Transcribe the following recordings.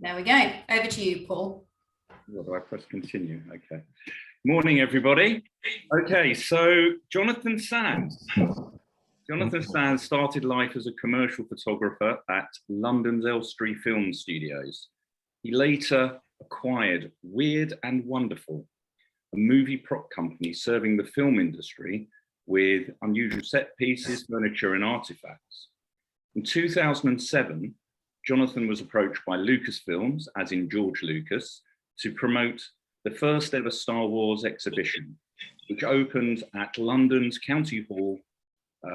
There we go. Over to you, Paul. What do I press continue? Okay. Morning, everybody. Okay, so Jonathan Sands. Jonathan Sands started life as a commercial photographer at London's Elstree Film Studios. He later acquired Weird and Wonderful, a movie prop company serving the film industry with unusual set pieces, furniture, and artifacts. In 2007, Jonathan was approached by Lucasfilms, as in George Lucas, to promote the first ever Star Wars exhibition, which opened at London's County Hall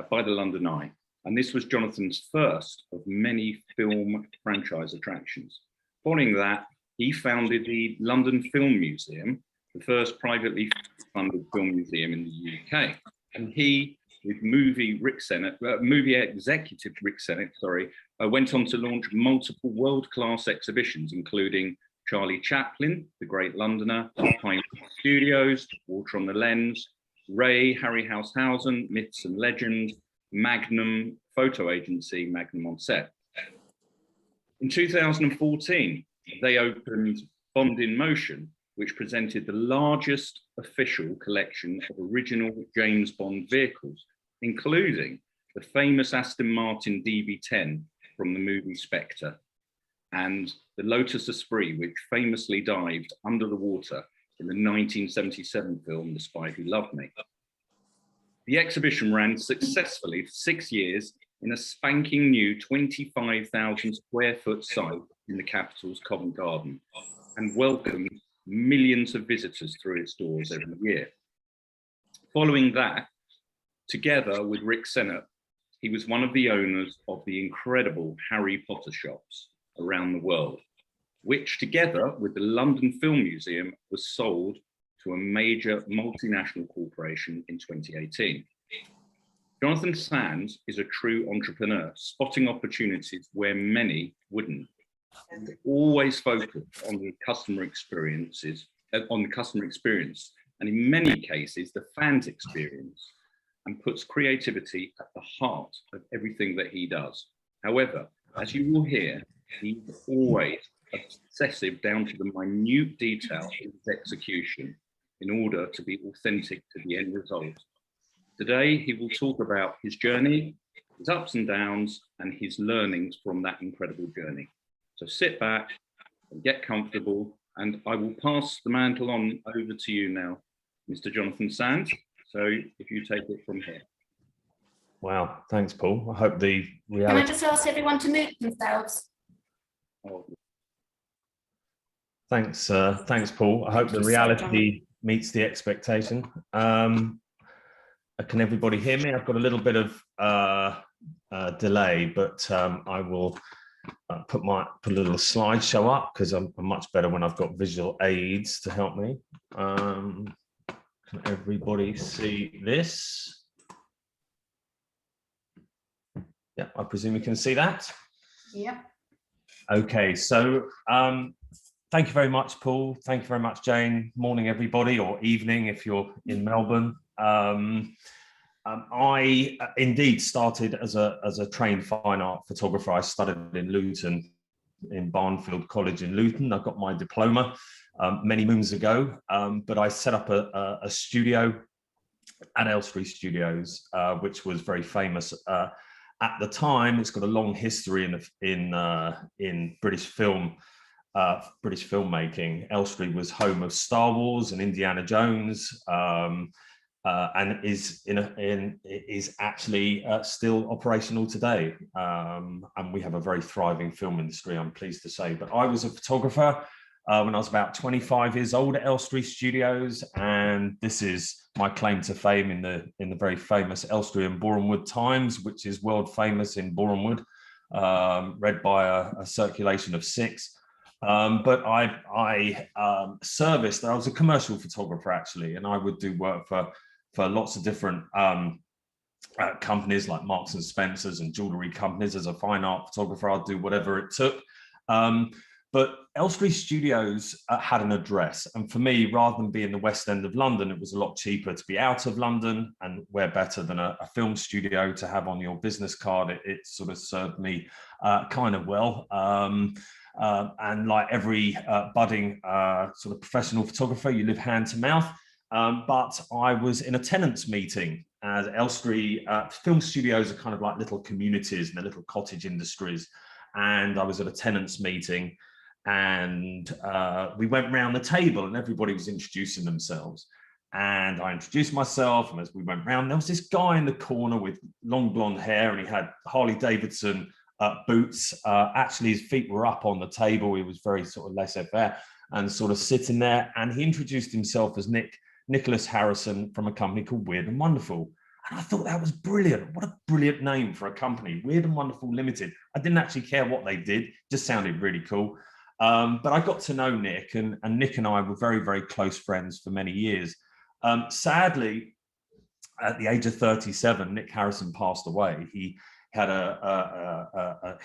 by the London Eye. And this was Jonathan's first of many film franchise attractions. Following that, he founded the London Film Museum, the first privately funded film museum in the UK. And he, with movie executive Rick Sennett, went on to launch multiple world-class exhibitions, including Charlie Chaplin, The Great Londoner, Pine Studios, Water on the Lens, Ray Harryhausen, Myths and Legends, Magnum Photo Agency, Magnum on Set. In 2014, they opened Bond in Motion, which presented the largest official collection of original James Bond vehicles, including the famous Aston Martin DB10 from the movie Spectre, and the Lotus Esprit, which famously dived under the water in the 1977 film, The Spy Who Loved Me. The exhibition ran successfully for 6 years in a spanking new 25,000 square foot site in the capital's Covent Garden, and welcomed millions of visitors through its doors every year. Following that, together with Rick Sennett, he was one of the owners of the incredible Harry Potter shops around the world, which together with the London Film Museum was sold to a major multinational corporation in 2018. Jonathan Sands is a true entrepreneur, spotting opportunities where many wouldn't. Always focused on the customer experience, and in many cases, the fans' experience, and puts creativity at the heart of everything that he does. However, as you will hear, he's always obsessive down to the minute detail of his execution in order to be authentic to the end result. Today, he will talk about his journey, his ups and downs, and his learnings from that incredible journey. So sit back and get comfortable, and I will pass the mantle on over to you now, Mr. Jonathan Sands. So if you take it from here. Wow, thanks, Paul. I hope the reality... Can I just ask everyone to mute themselves? Oh. Thanks, Paul. I hope the reality meets the expectation. Can everybody hear me? I've got a little bit of delay, but I will put a little slideshow up because I'm much better when I've got visual aids to help me. Can everybody see this? Yeah, I presume you can see that. Yeah. Okay, so thank you very much, Paul. Thank you very much, Jane. Morning, everybody, or evening if you're in Melbourne. I indeed started as a trained fine art photographer. I studied in Luton, in Barnfield College in Luton. I got my diploma many moons ago, but I set up a studio at Elstree Studios, which was very famous at the time. It's got a long history in British film. British filmmaking. Elstree was home of Star Wars and Indiana Jones, and is actually still operational today. And we have a very thriving film industry, I'm pleased to say. But I was a photographer when I was about 25 years old at Elstree Studios, and this is my claim to fame in the very famous Elstree and Borehamwood Times, which is world famous in Borehamwood, read by a circulation of 6. But I serviced. I was a commercial photographer actually, and I would do work for lots of different companies like Marks and Spencers and jewellery companies. As a fine art photographer, I'd do whatever it took. But Elstree Studios had an address. And for me, rather than be in the West End of London, it was a lot cheaper to be out of London, and where better than a film studio to have on your business card. It sort of served me kind of well. And like every budding sort of professional photographer, you live hand to mouth. But I was in a tenants meeting, as Elstree film studios are kind of like little communities and they're little cottage industries. And I was at a tenants meeting, and we went round the table and everybody was introducing themselves. And I introduced myself, and as we went round, there was this guy in the corner with long blonde hair, and he had Harley Davidson boots. Actually, his feet were up on the table. He was very sort of laissez-faire and sort of sitting there. And he introduced himself as Nicholas Harrison from a company called Weird and Wonderful. And I thought that was brilliant. What a brilliant name for a company, Weird and Wonderful Limited. I didn't actually care what they did, just sounded really cool. But I got to know Nick, and Nick and I were very, very close friends for many years. Sadly, at the age of 37, Nick Harrison passed away. He had a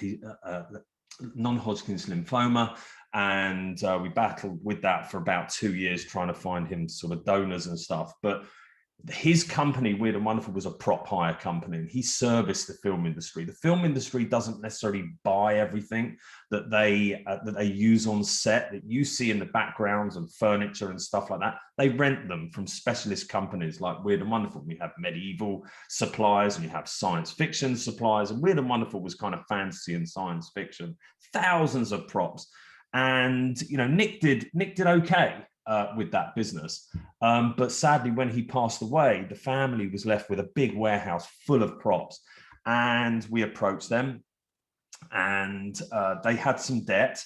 non-Hodgkin's lymphoma, and we battled with that for about 2 years, trying to find him sort of donors and stuff. But his company, Weird and Wonderful, was a prop hire company, and he serviced the film industry. The film industry doesn't necessarily buy everything that they use on set, that you see in the backgrounds and furniture and stuff like that. They rent them from specialist companies like Weird and Wonderful. We have medieval suppliers and you have science fiction suppliers, and Weird and Wonderful was kind of fantasy and science fiction. Thousands of props, and you know, Nick did okay with that business. But sadly, when he passed away, the family was left with a big warehouse full of props. And we approached them, and they had some debt.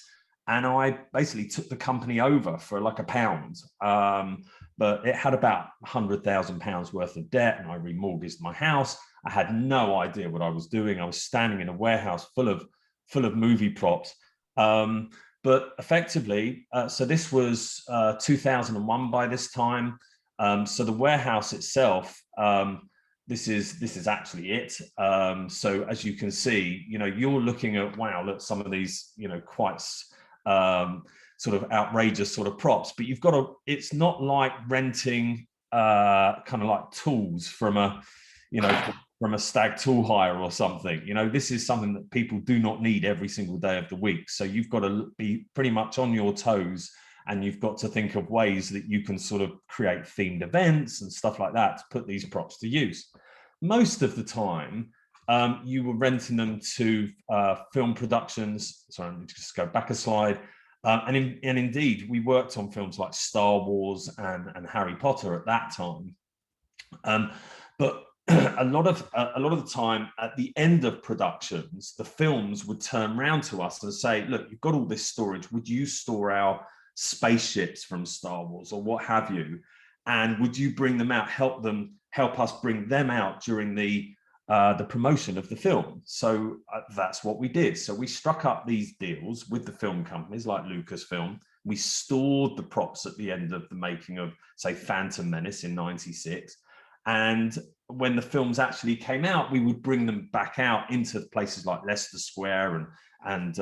And I basically took the company over for like £1. But it had about £100,000 worth of debt, and I remortgaged my house. I had no idea what I was doing. I was standing in a warehouse full of movie props. But effectively, so this was 2001 by this time. So the warehouse itself, this is actually it. So as you can see, you know, you're looking at, wow, look, some of these, you know, quite sort of outrageous sort of props, but you've got to, it's not like renting kind of like tools from a, you know, from a stag tool hire or something. You know, this is something that people do not need every single day of the week. So you've got to be pretty much on your toes, and you've got to think of ways that you can sort of create themed events and stuff like that to put these props to use. Most of the time, you were renting them to film productions. Sorry, let me just go back a slide. And indeed, we worked on films like Star Wars and Harry Potter at that time. But a lot of the time, at the end of productions, the films would turn around to us and say, look, you've got all this storage, would you store our spaceships from Star Wars or what have you, and would you bring them out, help us bring them out during the promotion of the film? So that's what we did. So we struck up these deals with the film companies like Lucasfilm. We stored the props at the end of the making of, say, Phantom Menace in '96. And when the films actually came out, we would bring them back out into places like Leicester Square, and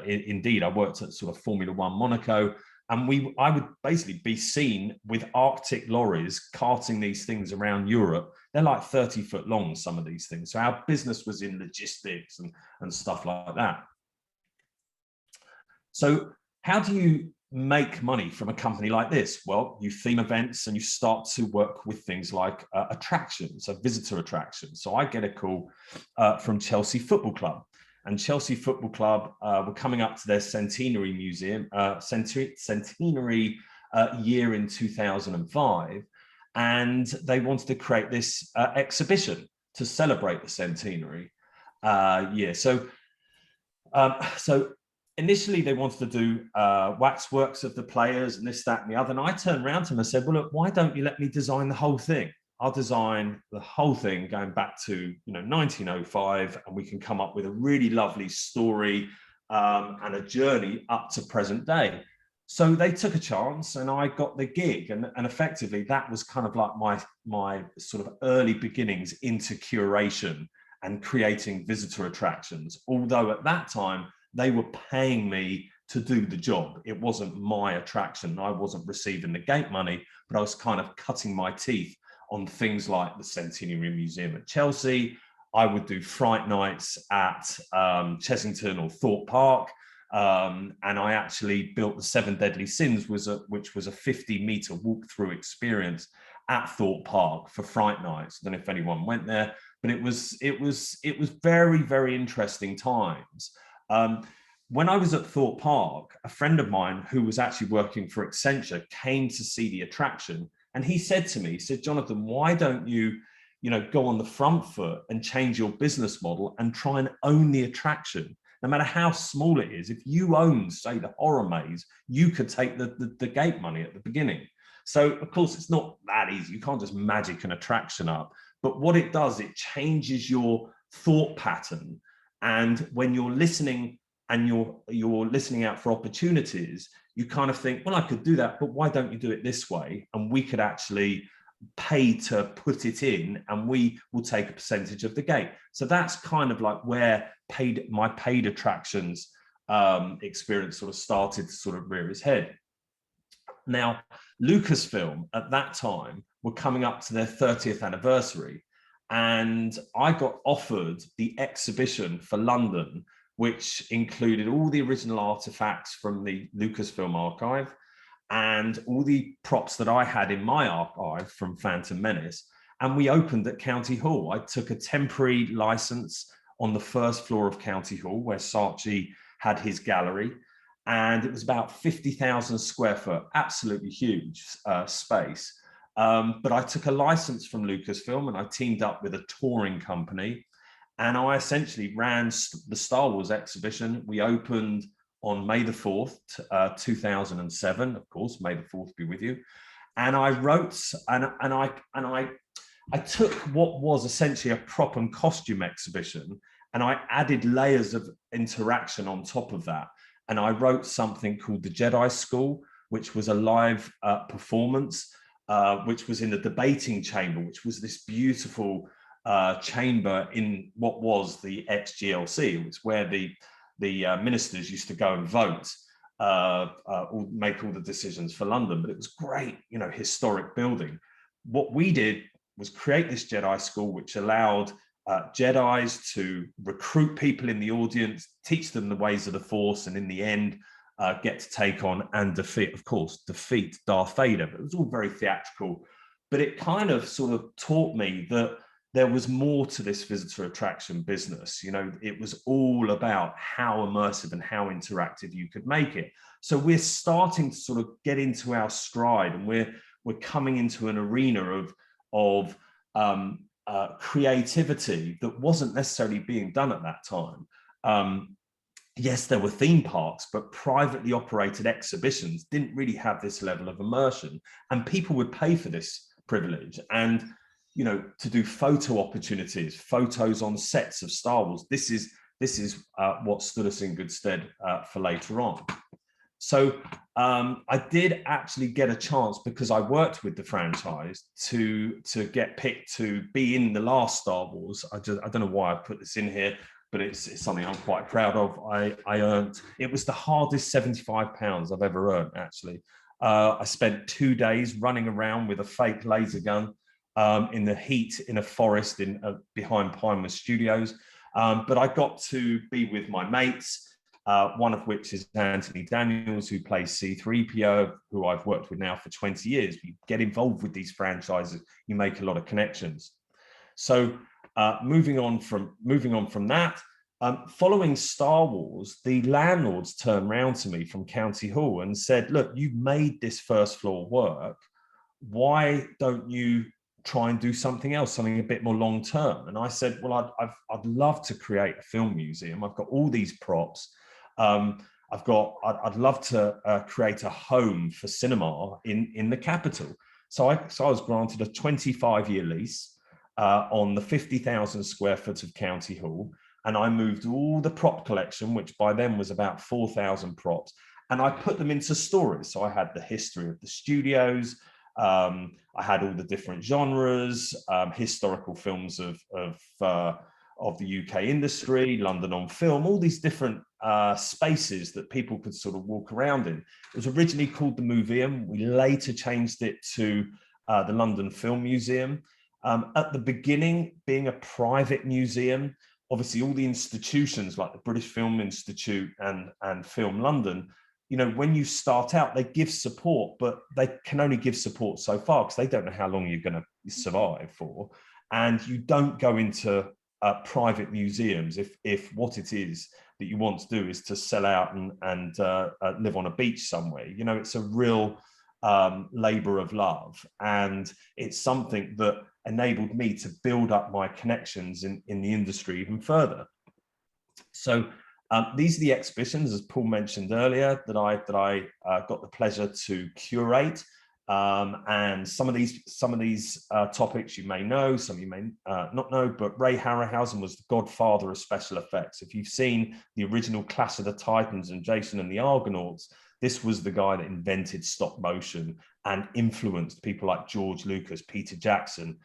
indeed, I worked at sort of Formula One Monaco, and I would basically be seen with Arctic lorries carting these things around Europe. They're like 30-foot long, some of these things. So our business was in logistics and stuff like that. So how do you make money from a company like this? Well, you theme events and you start to work with things like attractions, so visitor attractions. So I get a call from Chelsea Football Club, and Chelsea Football Club were coming up to their centenary year in 2005, and they wanted to create this exhibition to celebrate the centenary year. So initially, they wanted to do waxworks of the players and this, that, and the other. And I turned around to them and said, well, look, why don't you let me design the whole thing? I'll design the whole thing going back to 1905, and we can come up with a really lovely story and a journey up to present day. So they took a chance, and I got the gig. And effectively, that was kind of like my sort of early beginnings into curation and creating visitor attractions. Although at that time, they were paying me to do the job. It wasn't my attraction. I wasn't receiving the gate money, but I was kind of cutting my teeth on things like the Centenary Museum at Chelsea. I would do Fright Nights at Chessington or Thorpe Park. And I actually built the Seven Deadly Sins, which was a 50-meter walk-through experience at Thorpe Park for Fright Nights. I don't know if anyone went there, but it was very, very interesting times. When I was at Thorpe Park, a friend of mine who was actually working for Accenture came to see the attraction, and he said to me, he said, "Jonathan, why don't you go on the front foot and change your business model and try and own the attraction? No matter how small it is, if you own, say, the horror maze, you could take the gate money at the beginning." So, of course, it's not that easy. You can't just magic an attraction up. But what it does, it changes your thought pattern. And when you're listening and you're listening out for opportunities, you kind of think, well, I could do that, but why don't you do it this way? And we could actually pay to put it in, and we will take a percentage of the gate. So that's kind of like where my paid attractions experience sort of started to sort of rear its head. Now, Lucasfilm at that time were coming up to their 30th anniversary, and I got offered the exhibition for London, which included all the original artifacts from the Lucasfilm archive and all the props that I had in my archive from Phantom Menace. And we opened at County Hall. I took a temporary license on the first floor of County Hall, where Saatchi had his gallery. And it was about 50,000 square foot, absolutely huge space. But I took a license from Lucasfilm, and I teamed up with a touring company. And I essentially ran the Star Wars exhibition. We opened on May the 4th, 2007. Of course, May the 4th be with you. And I wrote, and I took what was essentially a prop and costume exhibition, and I added layers of interaction on top of that. And I wrote something called the Jedi School, which was a live performance, which was in the debating chamber, which was this beautiful chamber in what was the ex-GLC. It was where the ministers used to go and vote, make all the decisions for London. But it was great, historic building. What we did was create this Jedi School, which allowed Jedis to recruit people in the audience, teach them the ways of the Force, and in the end, get to take on and defeat Darth Vader. But it was all very theatrical. But it kind of sort of taught me that there was more to this visitor attraction business. It was all about how immersive and how interactive you could make it. So we're starting to sort of get into our stride, and we're coming into an arena of creativity that wasn't necessarily being done at that time. Yes, there were theme parks, but privately operated exhibitions didn't really have this level of immersion, and people would pay for this privilege. And to do photo opportunities, photos on sets of Star Wars. This is what stood us in good stead for later on. So I did actually get a chance, because I worked with the franchise, to get picked to be in the last Star Wars. I don't know why I put this in here, but it's something I'm quite proud of. I earned, it was the hardest £75 I've ever earned, actually. I spent 2 days running around with a fake laser gun in the heat in a forest behind Pinewood Studios. But I got to be with my mates, one of which is Anthony Daniels, who plays C-3PO, who I've worked with now for 20 years. You get involved with these franchises, you make a lot of connections. So moving on from that, following Star Wars, the landlords turned round to me from County Hall and said, "Look, you've made this first floor work. Why don't you try and do something else, something a bit more long term?" And I said, well, I'd love to create a film museum. I've got all these props. I'd love to create a home for cinema in the capital. So I was granted a 25-year lease on the 50,000 square foot of County Hall. And I moved all the prop collection, which by then was about 4,000 props, and I put them into stories. So I had the history of the studios. I had all the different genres, historical films of the UK industry, London on Film, all these different spaces that people could sort of walk around in. It was originally called the Museum. We later changed it to the London Film Museum. At the beginning, being a private museum, obviously all the institutions like the British Film Institute and Film London, you know, when you start out, they give support, but they can only give support so far because they don't know how long you're going to survive for. And you don't go into private museums if what it is that you want to do is to sell out and live on a beach somewhere. You know, it's a real labor of love, and it's something that enabled me to build up my connections in the industry even further. So these are the exhibitions, as Paul mentioned earlier, that I got the pleasure to curate. And some of these topics you may know, some you may not know, but Ray Harryhausen was the godfather of special effects. If you've seen the original Clash of the Titans and Jason and the Argonauts, this was the guy that invented stop motion and influenced people like George Lucas, Peter Jackson,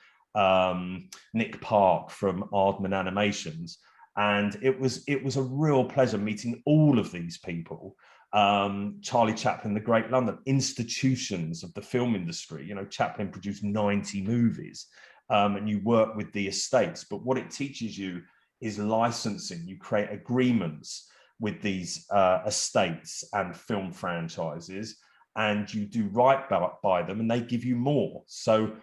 Nick Park from Aardman Animations. And it was a real pleasure meeting all of these people. Charlie Chaplin, the Great London, institutions of the film industry. You know, Chaplin produced 90 movies, and you work with the estates. But what it teaches you is licensing. You create agreements with these estates and film franchises, and you do right by them, and they give you more. So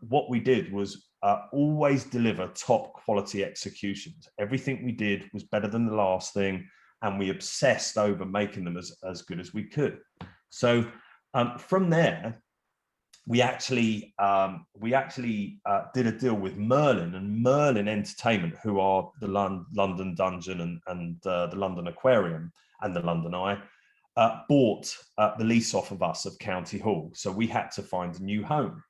what we did was always deliver top quality executions. Everything we did was better than the last thing, and we obsessed over making them as good as we could. So from there, we actually did a deal with Merlin and Merlin Entertainment, who are the London Dungeon and the London Aquarium and the London Eye, bought the lease off of us of County Hall. So we had to find a new home.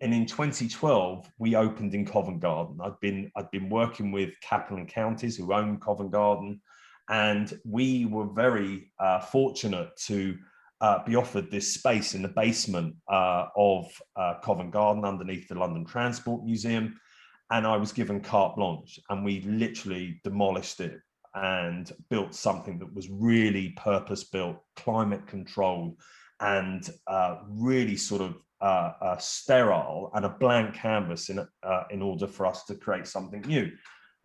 And in 2012, we opened in Covent Garden. I'd been working with Capel & Counties, who own Covent Garden, and we were very fortunate to be offered this space in the basement of Covent Garden underneath the London Transport Museum. And I was given carte blanche, and we literally demolished it and built something that was really purpose-built, climate controlled, and really sort of sterile and a blank canvas in order for us to create something new.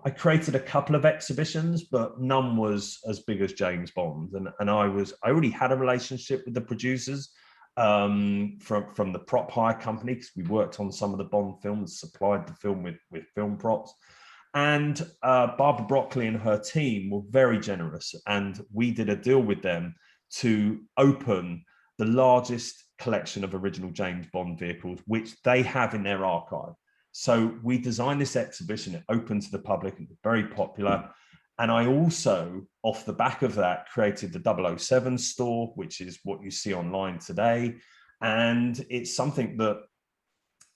I created a couple of exhibitions, but none was as big as James Bond. And I already had a relationship with the producers from the prop hire company, because we worked on some of the Bond films, supplied the film with film props. And Barbara Broccoli and her team were very generous, and we did a deal with them to open the largest collection of original James Bond vehicles, which they have in their archive. So we designed this exhibition, it opened to the public, and very popular. And I also, off the back of that, created the 007 store, which is what you see online today. And it's something that,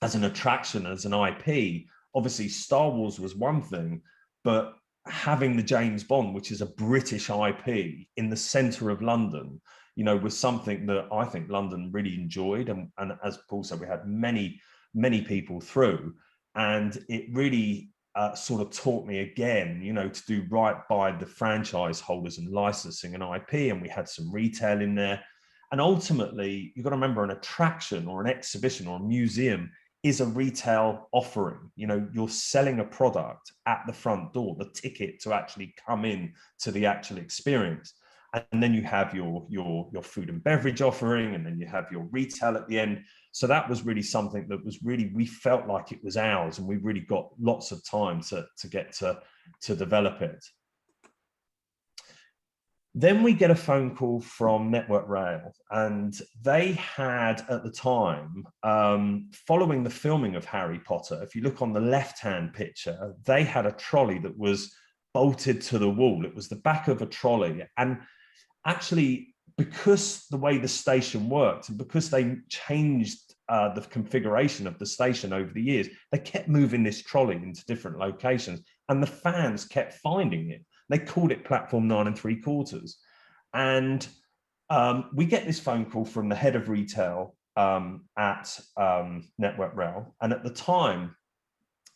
as an attraction, as an IP, obviously Star Wars was one thing, but having the James Bond, which is a British IP in the center of London, you know, was something that I think London really enjoyed. And as Paul said, we had many people through, and it really sort of taught me again, you know, to do right by the franchise holders and licensing and IP. And we had some retail in there. And ultimately, you've got to remember, an attraction or an exhibition or a museum is a retail offering. You know, you're selling a product at the front door, the ticket to actually come in to the actual experience. And then you have your food and beverage offering, and then you have your retail at the end. So that was really something that was really, we felt like it was ours, and we really got lots of time to get to develop it. Then we get a phone call from Network Rail, and they had at the time, following the filming of Harry Potter, if you look on the left-hand picture, they had a trolley that was bolted to the wall. It was the back of a trolley. And actually, because the way the station worked, and because they changed the configuration of the station over the years, they kept moving this trolley into different locations, and the fans kept finding it. They called it Platform 9 3/4. And we get this phone call from the head of retail at Network Rail. And at the time,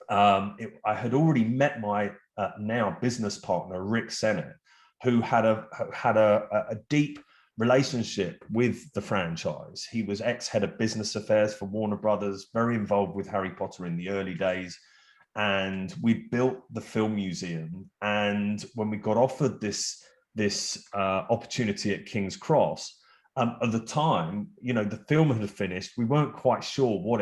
I had already met my now business partner, Rick Sennett, who had a deep relationship with the franchise. He was ex-head of business affairs for Warner Brothers, very involved with Harry Potter in the early days. And we built the film museum. And when we got offered this opportunity at King's Cross, at the time, you know, the film had finished. We weren't quite sure what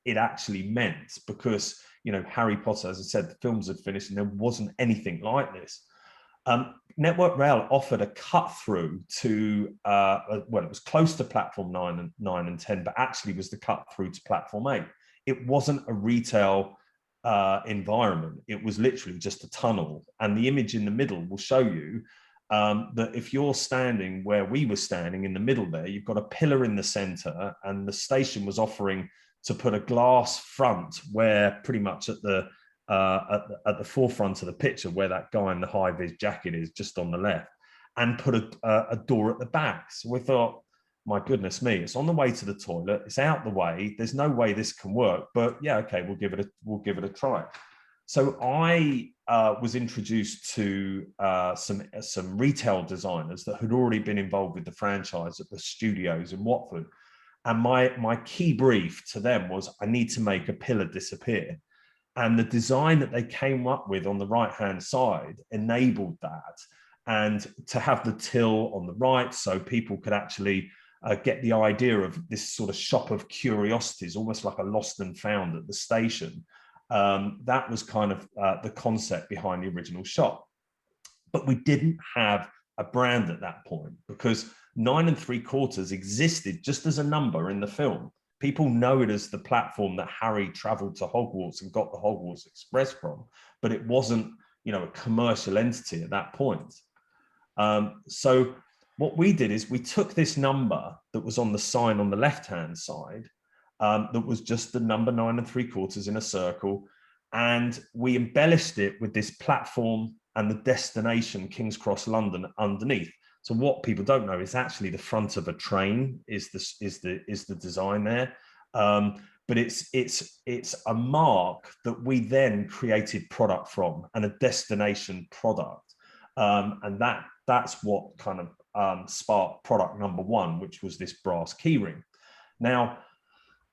it actually meant, because, you know, Harry Potter, as I said, the films had finished and there wasn't anything like this. Network Rail offered a cut through to, well, it was close to platform 9 and 10, but actually was the cut through to platform 8. It wasn't a retail environment. It was literally just a tunnel. And the image in the middle will show you that if you're standing where we were standing in the middle there, you've got a pillar in the center, and the station was offering to put a glass front where pretty much at the forefront of the picture, where that guy in the high-vis jacket is, just on the left, and put a door at the back. So we thought, my goodness me, it's on the way to the toilet, it's out the way, there's no way this can work, but yeah, okay, we'll give it a try. So I was introduced to some retail designers that had already been involved with the franchise at the studios in Watford. And my key brief to them was, I need to make a pillar disappear. And the design that they came up with on the right-hand side enabled that. And to have the till on the right, so people could actually get the idea of this sort of shop of curiosities, almost like a lost and found at the station. That was kind of the concept behind the original shop. But we didn't have a brand at that point, because 9 3/4 existed just as a number in the film. People know it as the platform that Harry traveled to Hogwarts and got the Hogwarts Express from, but it wasn't, you know, a commercial entity at that point. So what we did is we took this number that was on the sign on the left-hand side, that was just the number 9 3/4 in a circle, and we embellished it with this platform and the destination King's Cross, London, underneath. So what people don't know is actually the front of a train is the design there, but it's a mark that we then created product from, and a destination product, and that's what kind of sparked product number 1, which was this brass keyring. Now,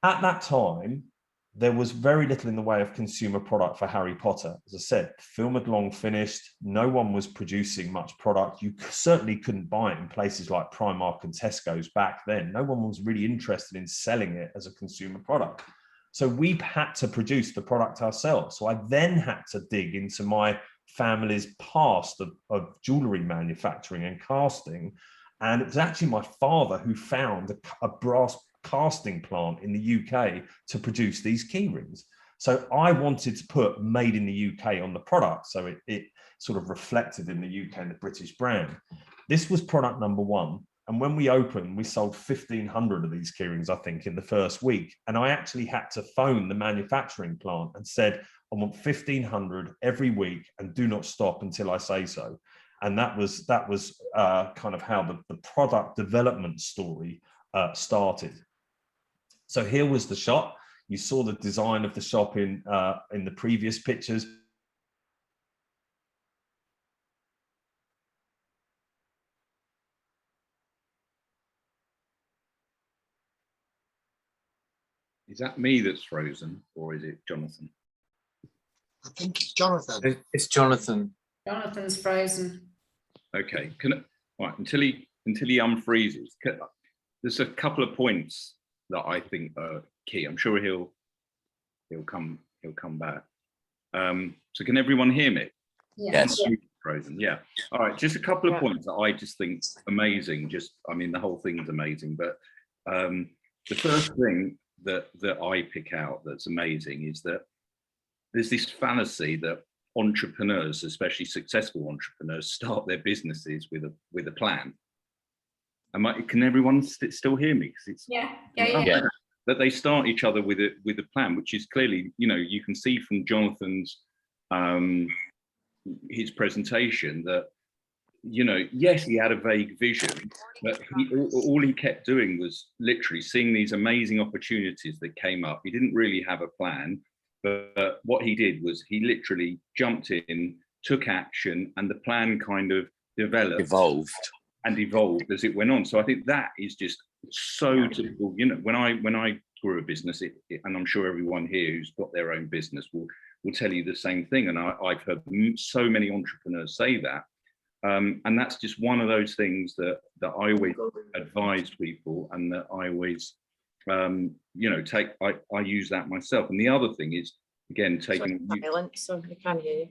at that time, there was very little in the way of consumer product for Harry Potter. As I said, the film had long finished. No one was producing much product. You certainly couldn't buy it in places like Primark and Tesco's back then. No one was really interested in selling it as a consumer product. So we had to produce the product ourselves. So I then had to dig into my family's past of jewellery manufacturing and casting. And it was actually my father who found a brass casting plant in the UK to produce these key rings. So I wanted to put made in the UK on the product, so it sort of reflected in the UK and the British brand. This was product number 1. And when we opened, we sold 1,500 of these key rings, I think, in the first week. And I actually had to phone the manufacturing plant and said, I want 1,500 every week and do not stop until I say so. And that was kind of how the product development story started. So here was the shop. You saw the design of the shop in the previous pictures. Is that me that's frozen, or is it Jonathan? I think it's Jonathan. It's Jonathan. Jonathan's frozen. Okay, right, until he unfreezes. There's a couple of points that I think are key. I'm sure he'll come back. So can everyone hear me? Yes. Frozen, yeah. All right, just a couple of points that I just think amazing. I mean, the whole thing's amazing, but the first thing that I pick out that's amazing is that there's this fallacy that entrepreneurs, especially successful entrepreneurs, start their businesses with a plan. Can everyone still hear me? Yeah. That they start each other with a plan, which is clearly, you know, you can see from Jonathan's his presentation that, you know, yes, he had a vague vision, but all he kept doing was literally seeing these amazing opportunities that came up. He didn't really have a plan, But what he did was he literally jumped in, took action, and the plan kind of evolved as it went on. So I think that is just so typical. You know, when I grew a business, and I'm sure everyone here who's got their own business will tell you the same thing. And I've heard so many entrepreneurs say that. And that's just one of those things that I always advise people, and that I always, you know, I use that myself. And the other thing is, again, taking. So I can't hear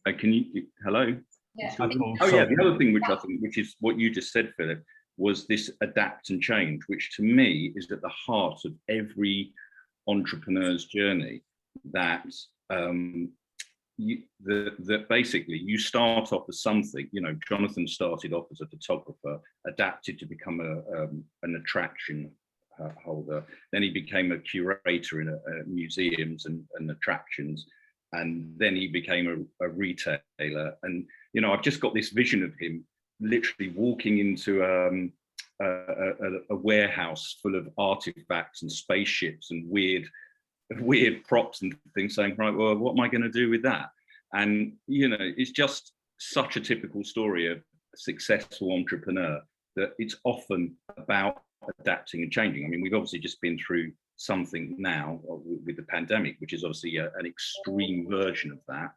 you. Can you? Hello. Yeah. Oh yeah, the other thing which is what you just said, Philip, was this adapt and change, which to me is at the heart of every entrepreneur's journey. That that basically you start off as something. You know, Jonathan started off as a photographer, adapted to become an attraction holder. Then he became a curator in museums and attractions, and then he became a retailer. And you know, I've just got this vision of him literally walking into a warehouse full of artifacts and spaceships and weird props and things, saying, right, well, what am I going to do with that? And you know, it's just such a typical story of a successful entrepreneur, that it's often about adapting and changing. I mean, we've obviously just been through something now with the pandemic, which is obviously an extreme version of that.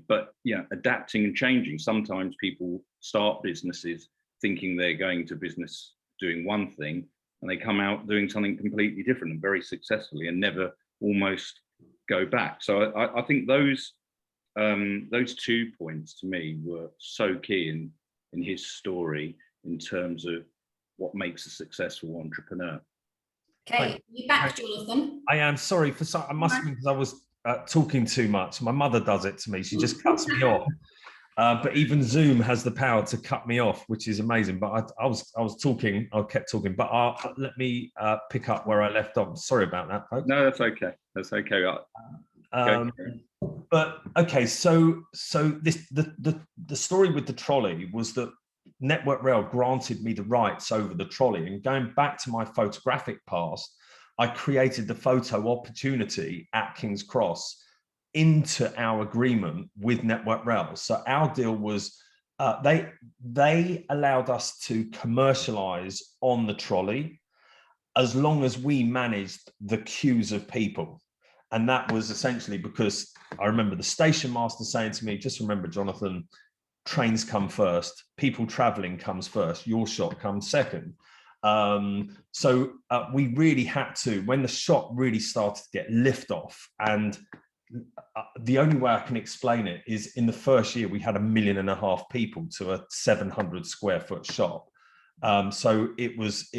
But yeah, adapting and changing. Sometimes people start businesses thinking they're going to business doing one thing, and they come out doing something completely different and very successfully, and never almost go back. So I think those 2 points to me were so key in his story in terms of what makes a successful entrepreneur. Okay, you back, Jonathan? I am sorry I must have been because I was talking too much. My mother does it to me. She just cuts me off. But even Zoom has the power to cut me off, which is amazing. But I was talking, I kept talking. But let me pick up where I left off. Sorry about that, folks. No, that's okay. That's okay. But okay, so the story with the trolley was that Network Rail granted me the rights over the trolley. And going back to my photographic past, I created the photo opportunity at King's Cross into our agreement with Network Rail. So our deal was they allowed us to commercialize on the trolley as long as we managed the queues of people. And that was essentially because I remember the station master saying to me, just remember, Jonathan, trains come first, people traveling comes first, your shot comes second. So we really had to, when the shop really started to get lift off, and the only way I can explain it is in the first year we had 1.5 million people to a 700 square foot shop. So it was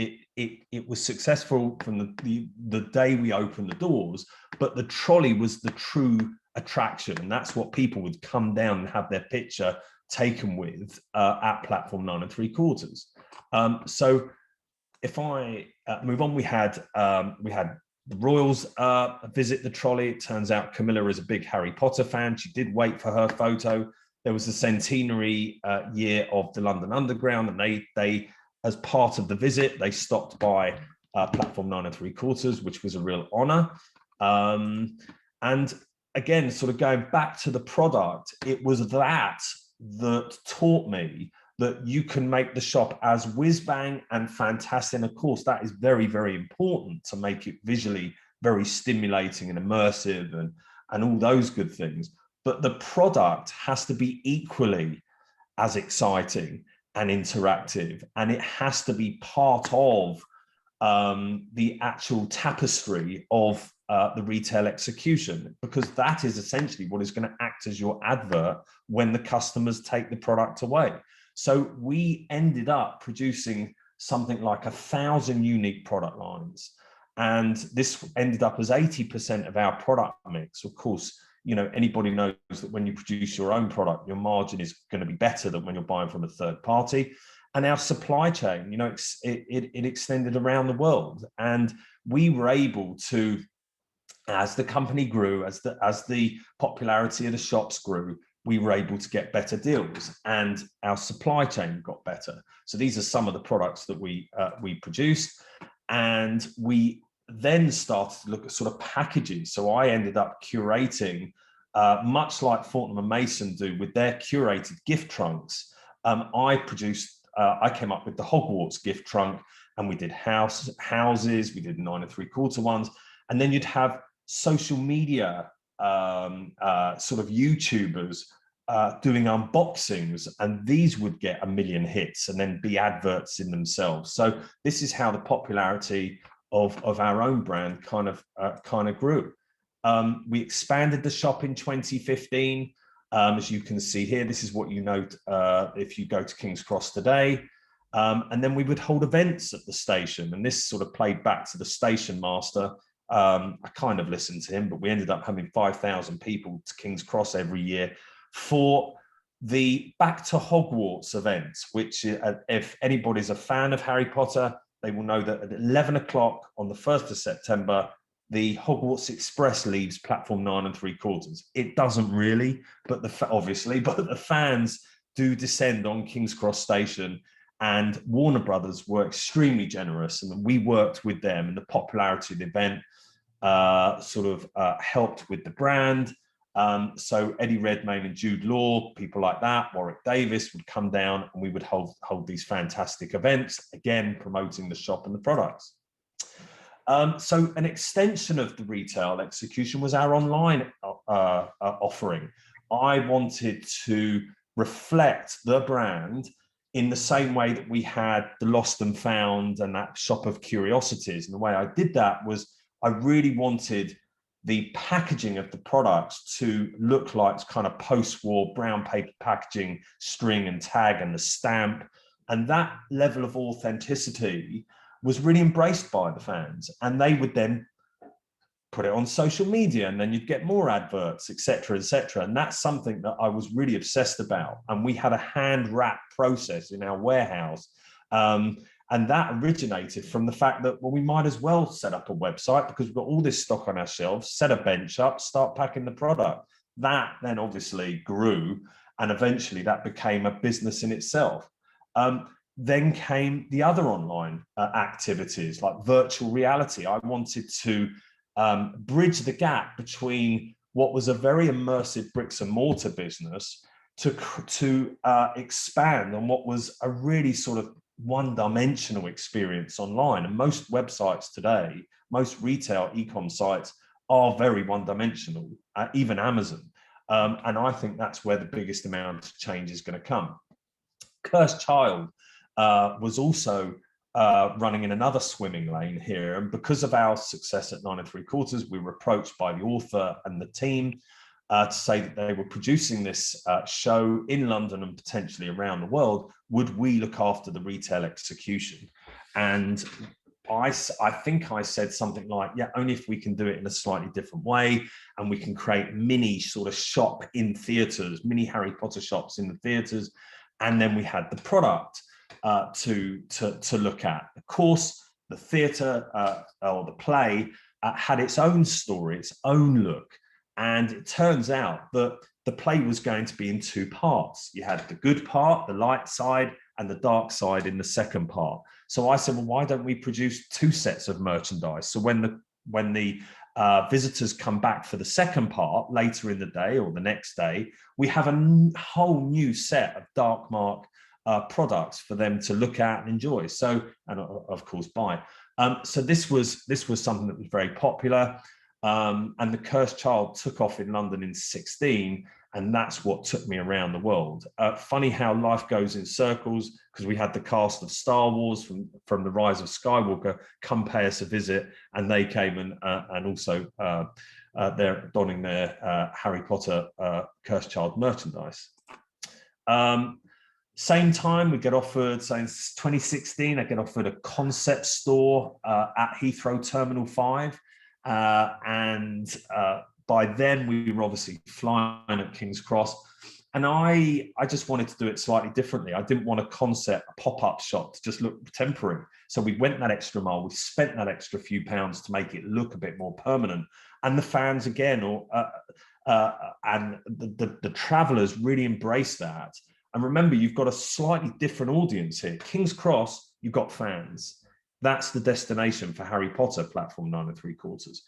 successful from the day we opened the doors, but the trolley was the true attraction, and that's what people would come down and have their picture taken with at platform 9 3/4. So if I move on, we had the Royals visit the trolley. It turns out Camilla is a big Harry Potter fan. She did wait for her photo. There was the centenary year of the London Underground, and they as part of the visit, they stopped by platform 9 3/4, which was a real honor. And again, sort of going back to the product, it was that taught me that you can make the shop as whiz-bang and fantastic. And of course, that is very, very important to make it visually very stimulating and immersive and all those good things. But the product has to be equally as exciting and interactive, and it has to be part of the actual tapestry of the retail execution, because that is essentially what is going to act as your advert when the customers take the product away. So we ended up producing something like 1,000 unique product lines, and this ended up as 80% of our product mix. Of course, you know, anybody knows that when you produce your own product, your margin is going to be better than when you're buying from a third party. And our supply chain, you know, it extended around the world, and we were able to, as the company grew, as the popularity of the shops grew, we were able to get better deals, and our supply chain got better. So these are some of the products that we produced, and we then started to look at sort of packages. So I ended up curating, much like Fortnum and Mason do with their curated gift trunks. I came up with the Hogwarts gift trunk, and we did houses, we did 9 3/4 ones, and then you'd have social media sort of YouTubers doing unboxings, and these would get 1 million hits and then be adverts in themselves. So this is how the popularity of our own brand kind of grew. We expanded the shop in 2015. As you can see here, this is what you note if you go to King's Cross today. And then we would hold events at the station, and this sort of played back to the station master. I kind of listened to him, but we ended up having 5,000 people to King's Cross every year for the Back to Hogwarts events, which if anybody's a fan of Harry Potter, they will know that at 11 o'clock on the 1st of September, the Hogwarts Express leaves platform 9 3/4. It doesn't really, but obviously, but the fans do descend on King's Cross Station, and Warner Brothers were extremely generous, and we worked with them, and the popularity of the event helped with the brand. So Eddie Redmayne and Jude Law, people like that, Warwick Davis would come down, and we would hold these fantastic events, again, promoting the shop and the products. So an extension of the retail execution was our online offering. I wanted to reflect the brand in the same way that we had the Lost and Found and that Shop of Curiosities. And the way I did that was I really wanted the packaging of the products to look like kind of post-war brown paper packaging, string and tag and the stamp. And that level of authenticity was really embraced by the fans. And they would then put it on social media, and then you'd get more adverts, et cetera, et cetera. And that's something that I was really obsessed about. And we had a hand wrap process in our warehouse. And that originated from the fact that, well, we might as well set up a website because we've got all this stock on our shelves, set a bench up, start packing the product. That then obviously grew, and eventually that became a business in itself. Then came the other online activities like virtual reality. I wanted to bridge the gap between what was a very immersive bricks and mortar business to expand on what was a really sort of one-dimensional experience online. And most websites today, most retail e-com sites are very one-dimensional, even Amazon. And I think that's where the biggest amount of change is going to come. Cursed Child was also running in another swimming lane here. And because of our success at 9 3/4, we were approached by the author and the team to say that they were producing this show in London and potentially around the world. Would we look after the retail execution? And I think I said something like, yeah, only if we can do it in a slightly different way, and we can create mini sort of shop in theatres, mini Harry Potter shops in the theatres. And then we had the product to look at. Of course, the theatre or the play had its own story, its own look. And it turns out that the play was going to be in 2 parts. You had the good part, the light side, and the dark side in the second part. So I said, well, why don't we produce 2 sets of merchandise? So when the visitors come back for the second part later in the day or the next day, we have a whole new set of Dark Mark products for them to look at and enjoy. So, and of course buy. So this was something that was very popular. And the Cursed Child took off in London in 2016, and that's what took me around the world. Funny how life goes in circles, because we had the cast of Star Wars from The Rise of Skywalker come pay us a visit, and they came and also they're donning their Harry Potter Cursed Child merchandise. Same time, we get offered, so in 2016, I get offered a concept store at Heathrow Terminal 5. And by then we were obviously flying at King's Cross, and I just wanted to do it slightly differently. I didn't want a concept, a pop-up shop to just look temporary. So we went that extra mile. We spent that extra few pounds to make it look a bit more permanent. And the fans again, and the travelers really embraced that. And remember, you've got a slightly different audience here. King's Cross, you've got fans. That's the destination for Harry Potter, platform 9 3/4.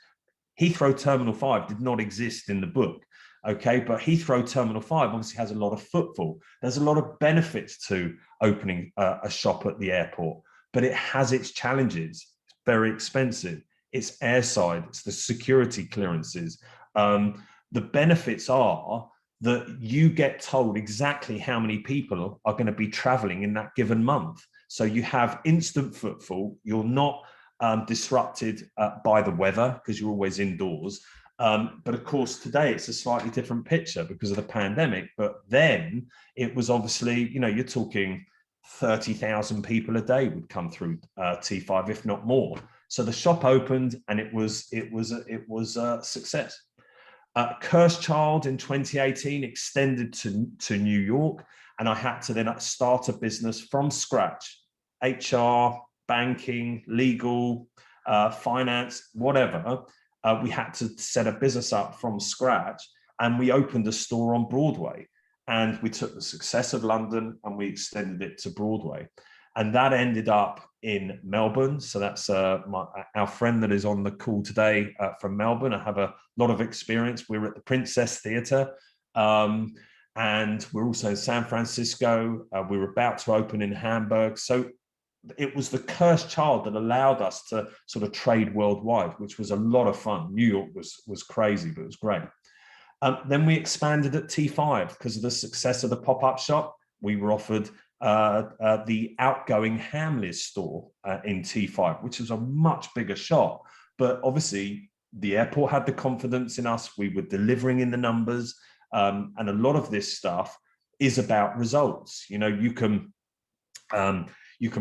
Heathrow Terminal 5 did not exist in the book. Okay, but Heathrow Terminal 5 obviously has a lot of footfall. There's a lot of benefits to opening a shop at the airport, but it has its challenges. It's very expensive. It's airside, it's the security clearances. The benefits are that you get told exactly how many people are going to be traveling in that given month. So you have instant footfall. You're not disrupted by the weather because you're always indoors. But of course, today it's a slightly different picture because of the pandemic. But then it was obviously, you know, you're talking 30,000 people a day would come through T5, if not more. So the shop opened, and it was a success. Cursed Child in 2018 extended to New York, and I had to then start a business from scratch. HR, banking, legal, finance, whatever. We had to set a business up from scratch, and we opened a store on Broadway, and we took the success of London and we extended it to Broadway, and that ended up in Melbourne. So that's our friend that is on the call today from Melbourne. I have a lot of experience. We were at the Princess Theatre, and we're also in San Francisco. We were about to open in Hamburg. So it was the Cursed Child that allowed us to sort of trade worldwide, which was a lot of fun. New York was crazy, but it was great. Then we expanded at T5 because of the success of the pop-up shop. We were offered the outgoing Hamleys store in T5, which was a much bigger shop. But obviously, the airport had the confidence in us. We were delivering in the numbers. And a lot of this stuff is about results. You know, you can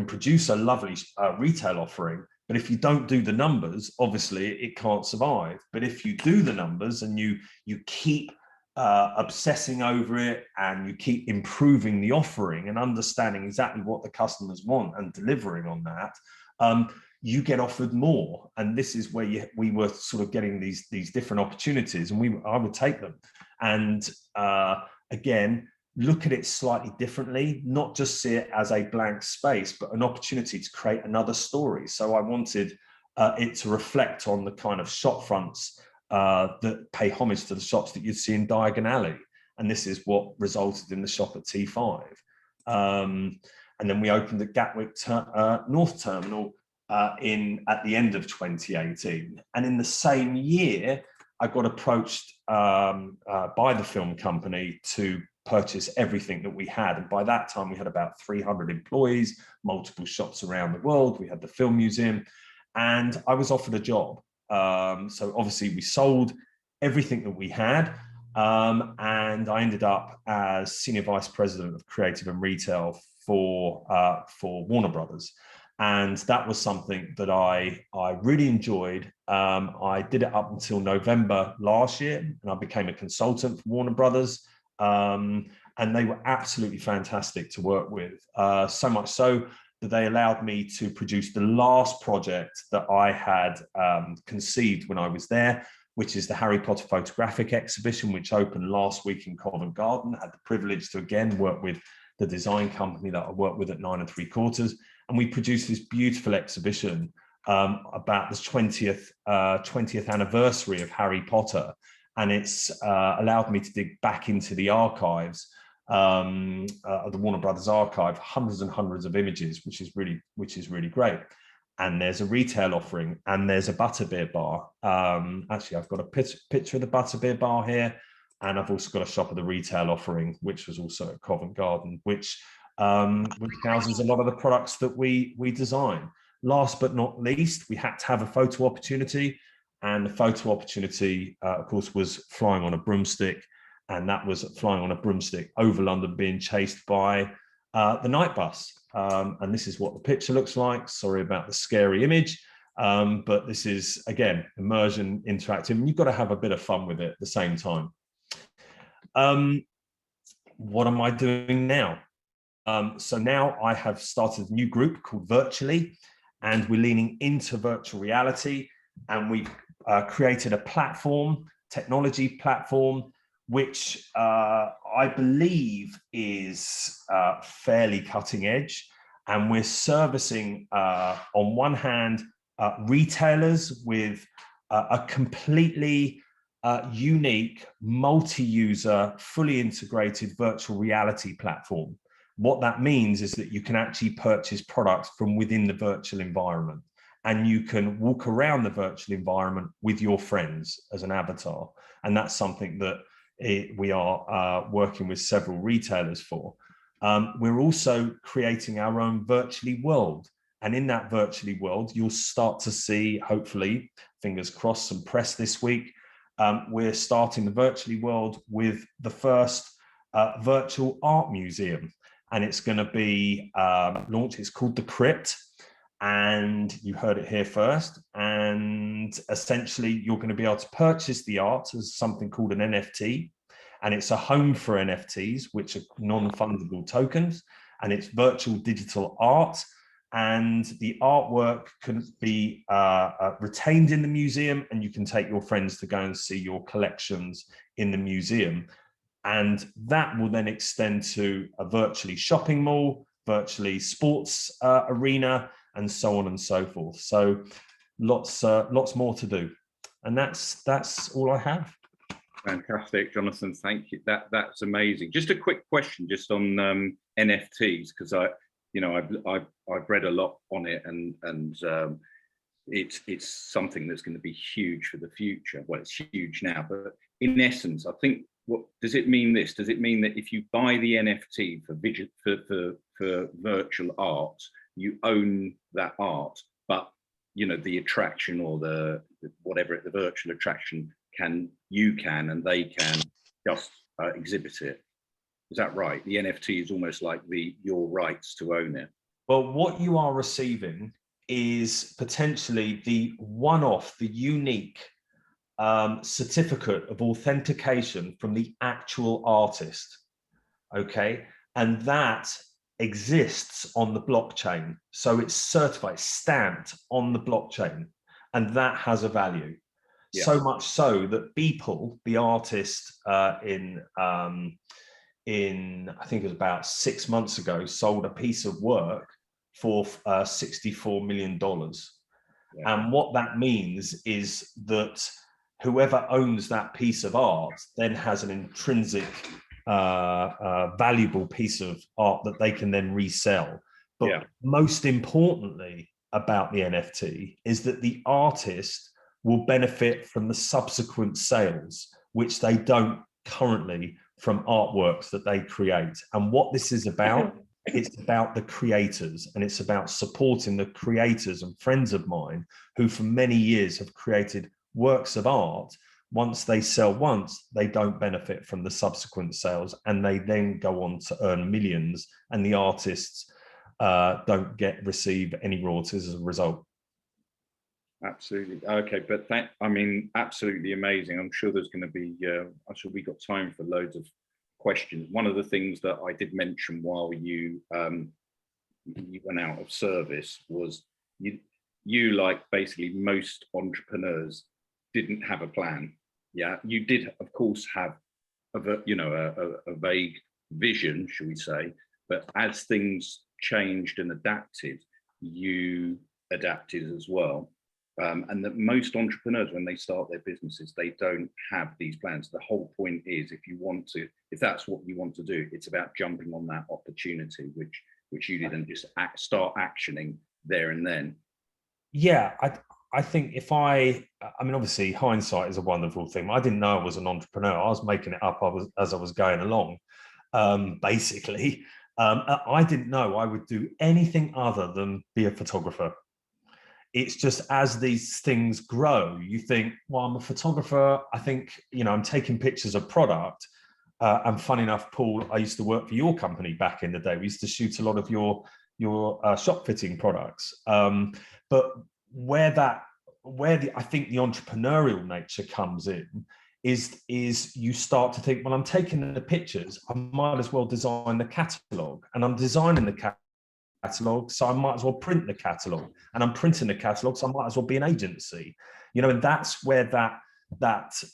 produce a lovely retail offering, but if you don't do the numbers, obviously it can't survive. But if you do the numbers and you keep obsessing over it, and you keep improving the offering and understanding exactly what the customers want and delivering on that, you get offered more. And this is where we were sort of getting these different opportunities, and I would take them. And again, look at it slightly differently, not just see it as a blank space, but an opportunity to create another story. So I wanted it to reflect on the kind of shop fronts that pay homage to the shops that you'd see in Diagon Alley. And this is what resulted in the shop at T5. And then we opened the Gatwick North Terminal at the end of 2018. And in the same year, I got approached by the film company to purchase everything that we had. And by that time, we had about 300 employees, multiple shops around the world. We had the film museum, and I was offered a job. So obviously we sold everything that we had, and I ended up as Senior Vice President of Creative and Retail for Warner Brothers. And that was something that I really enjoyed. I did it up until November last year, and I became a consultant for Warner Brothers. And they were absolutely fantastic to work with. So much so that they allowed me to produce the last project that I had conceived when I was there, which is the Harry Potter photographic exhibition, which opened last week in Covent Garden. I had the privilege to again work with the design company that I worked with at 9 3/4. And we produced this beautiful exhibition about the 20th anniversary of Harry Potter. And it's allowed me to dig back into the archives, the Warner Brothers archive, hundreds and hundreds of images, which is really great. And there's a retail offering, and there's a butterbeer bar. Actually, I've got a picture of the butterbeer bar here, and I've also got a shop of the retail offering, which was also at Covent Garden, which houses a lot of the products that we design. Last but not least, we had to have a photo opportunity. And the photo opportunity, of course, was flying on a broomstick. And that was flying on a broomstick over London, being chased by the night bus. And this is what the picture looks like. Sorry about the scary image. But this is, again, immersion, interactive. And you've got to have a bit of fun with it at the same time. What am I doing now? So now I have started a new group called Virtually, and we're leaning into virtual reality. And we've created a platform, technology platform, which I believe is fairly cutting edge. And we're servicing, on one hand, retailers with a completely unique, multi-user, fully integrated virtual reality platform. What that means is that you can actually purchase products from within the virtual environment, and you can walk around the virtual environment with your friends as an avatar. And that's something that we are working with several retailers for. We're also creating our own virtually world. And in that virtually world, you'll start to see, hopefully, fingers crossed, some press this week. We're starting the virtually world with the first virtual art museum. And it's going to be launched. It's called The Crypt. And you heard it here first. And essentially, you're going to be able to purchase the art as something called an NFT. And it's a home for NFTs, which are non-fungible tokens. And it's virtual digital art. And the artwork can be retained in the museum, and you can take your friends to go and see your collections in the museum. And that will then extend to a virtually shopping mall, virtually sports arena, and so on and so forth. So lots more to do. And that's all I have. Fantastic, Jonathan. Thank you. That's amazing. Just a quick question, just on NFTs, because I've read a lot on it, and it's something that's going to be huge for the future. Well, it's huge now, but in essence, I think, what does it mean? Does it mean that if you buy the NFT for virtual art, you own that art, but the attraction or the virtual attraction and they can just exhibit it? Is that right? The NFT is almost like your rights to own it. Well, what you are receiving is potentially the one-off, the unique certificate of authentication from the actual artist. Okay, and that exists on the blockchain. So it's certified, stamped on the blockchain, and that has a value. Yeah. So much so that Beeple, the artist, in I think it was about 6 months ago, sold a piece of work for $64 million. Yeah. And what that means is that whoever owns that piece of art then has an intrinsic valuable piece of art that they can then resell. But yeah, most importantly about the NFT is that the artist will benefit from the subsequent sales, which they don't currently from artworks that they create. And what this is about, it's about the creators, and it's about supporting the creators and friends of mine who for many years have created works of art. Once they sell once, they don't benefit from the subsequent sales, and they then go on to earn millions, and the artists don't receive any royalties as a result. Absolutely. Okay, but absolutely amazing. I'm sure there's going to be, we got time for loads of questions. One of the things that I did mention while you went out of service was you like basically most entrepreneurs didn't have a plan. Yeah, you did of course have a vague vision, shall we say, but as things changed and adapted, you adapted as well. And that most entrepreneurs, when they start their businesses, they don't have these plans. The whole point is, if that's what you want to do, it's about jumping on that opportunity, which you did, and just start actioning there and then. Yeah, I think obviously hindsight is a wonderful thing. I didn't know I was an entrepreneur. I was making it up as I was going along. Basically, I didn't know I would do anything other than be a photographer. It's just as these things grow, you think, well, I'm a photographer. I think, I'm taking pictures of product. And funny enough, Paul, I used to work for your company back in the day. We used to shoot a lot of your shop fitting products. But I think the entrepreneurial nature comes in is you start to think, well, I'm taking the pictures, I might as well design the catalogue, and I'm designing the catalogue, so I might as well print the catalogue, and I'm printing the catalogue, so I might as well be an agency, and that's where that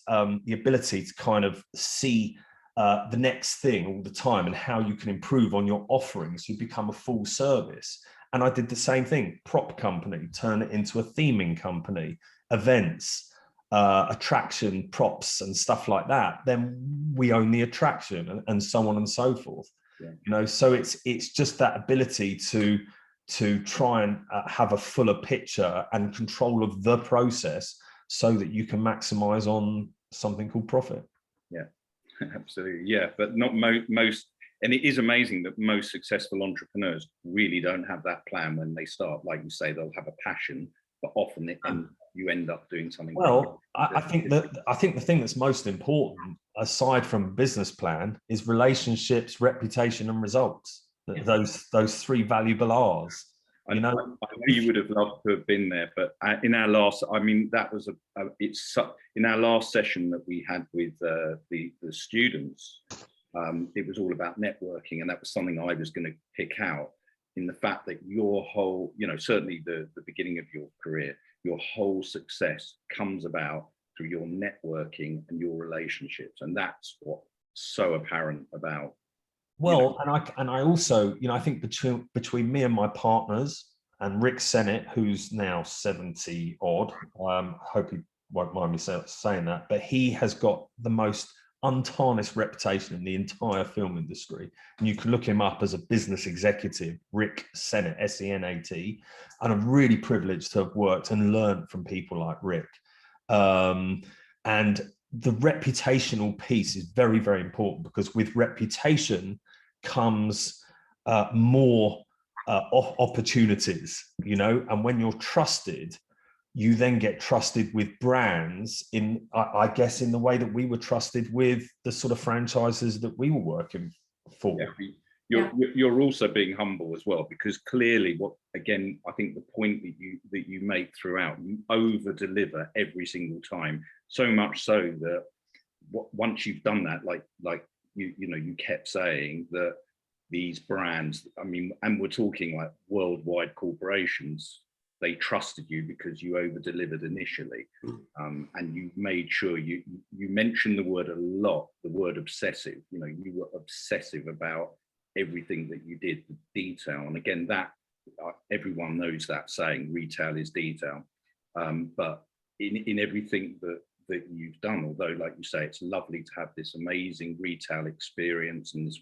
the ability to kind of see the next thing all the time and how you can improve on your offerings. You become a full service. And I did the same thing, prop company, turn it into a theming company, events, attraction, props and stuff like that. Then we own the attraction and so on and so forth. Yeah. You know, so it's just that ability to try and have a fuller picture and control of the process so that you can maximize on something called profit. Yeah, absolutely. Yeah, but not most, and it is amazing that most successful entrepreneurs really don't have that plan when they start. Like you say, they'll have a passion, but often you end up doing something. Well, I think the thing that's most important, aside from business plan, is relationships, reputation, and results. Those three valuable R's. You know, I know you would have loved to have been there, but in our last, I mean, that was in our last session that we had with the students. It was all about networking, and that was something I was going to pick out, in the fact that your whole, you know, certainly the beginning of your career, your whole success comes about through your networking and your relationships, and that's what's so apparent about. Well, and I also, you know, I think between me and my partners and Rick Sennett, who's now 70 odd, hope he won't mind me saying that, but he has got the most untarnished reputation in the entire film industry. And you can look him up as a business executive, Rick Sennett, S-E-N-A-T. And I'm really privileged to have worked and learned from people like Rick. And the reputational piece is very, very important, because with reputation comes more opportunities, you know, and when you're trusted, you then get trusted with brands in, I guess, in the way that we were trusted with the sort of franchises that we were working for. Yeah. You're also being humble as well, because clearly, again, I think the point that you make throughout, you over deliver every single time, so much so that once you've done that, like you know, you kept saying that these brands, I mean, and we're talking like worldwide corporations, they trusted you because you over delivered initially, and you made sure you mentioned the word a lot, the word obsessive. You know, you were obsessive about everything that you did, the detail. And again, that everyone knows that saying, retail is detail. But in everything that you've done, although, like you say, it's lovely to have this amazing retail experience and these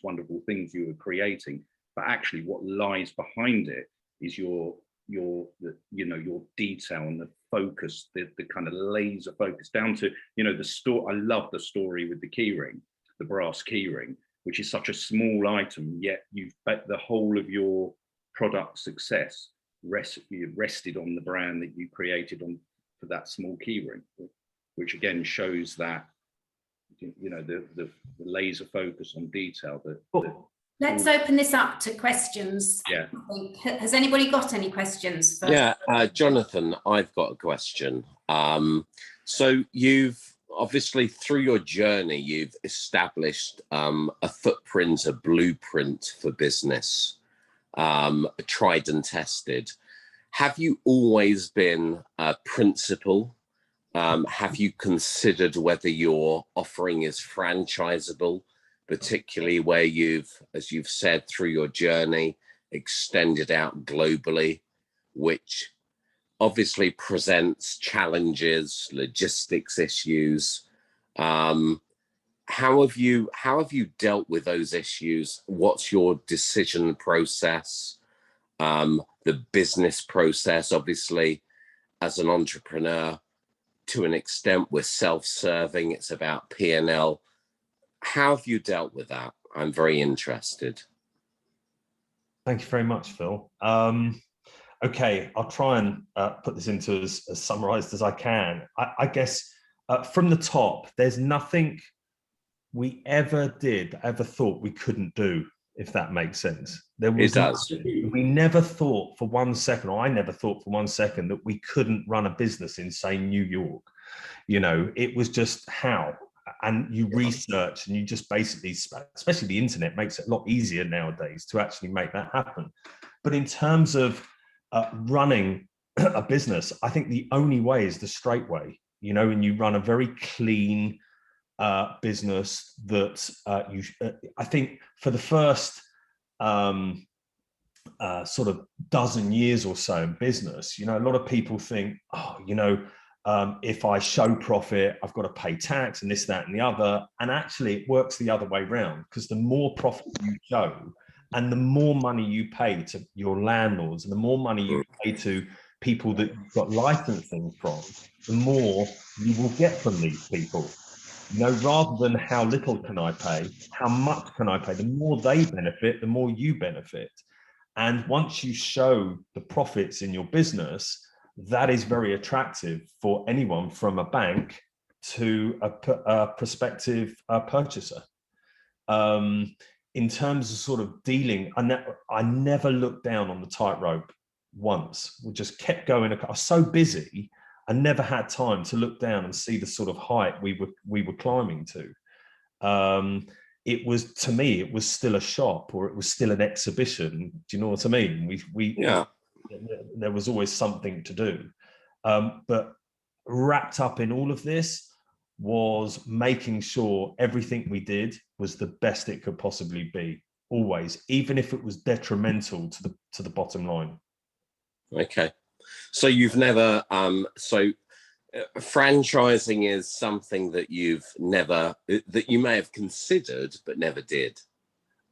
wonderful things you were creating, but actually what lies behind it is your detail and the focus, the kind of laser focus down to, you know, the store. I love the story with the keyring, the brass keyring, which is such a small item, yet you've bet the whole of your product success rested on the brand that you created for that small keyring, which again shows that, you know, the laser focus on detail. Let's open this up to questions. Yeah. Has anybody got any questions first? Yeah, Jonathan, I've got a question. So you've obviously, through your journey, you've established a footprint, a blueprint for business, tried and tested. Have you always been a principal? Have you considered whether your offering is franchisable, particularly where you've, as you've said, through your journey, extended out globally, which obviously presents challenges, logistics issues. How have you dealt with those issues? What's your decision process? The business process, obviously, as an entrepreneur, to an extent, we're self-serving. It's about P&L. How have you dealt with that? I'm very interested. Thank you very much, Phil. Okay, I'll try and put this into as summarized as I can. I guess from the top, there's nothing we ever thought we couldn't do, if that makes sense. It does. We never thought for 1 second, or I never thought for 1 second, that we couldn't run a business in, say, New York. You know, it was just how. And you research and you just basically, especially the internet makes it a lot easier nowadays to actually make that happen. But in terms of running a business, I think the only way is the straight way, you know, and you run a very clean, business that I think for the first sort of dozen years or so in business, a lot of people think, oh, if I show profit, I've got to pay tax and this, that, and the other. And actually it works the other way around, because the more profit you show and the more money you pay to your landlords and the more money you pay to people that you've got licensing from, the more you will get from these people. Rather than how little can I pay, how much can I pay? The more they benefit, the more you benefit. And once you show the profits in your business, that is very attractive for anyone from a bank to a prospective purchaser. In terms of sort of dealing, I never looked down on the tightrope once. We just kept going. I was so busy, I never had time to look down and see the sort of height we were climbing to. It was, to me, it was still a shop, or it was still an exhibition. Do you know what I mean? Yeah. There was always something to do. But wrapped up in all of this was making sure everything we did was the best it could possibly be, always, even if it was detrimental to the bottom line. Okay. So you've never, franchising is something that that you may have considered, but never did.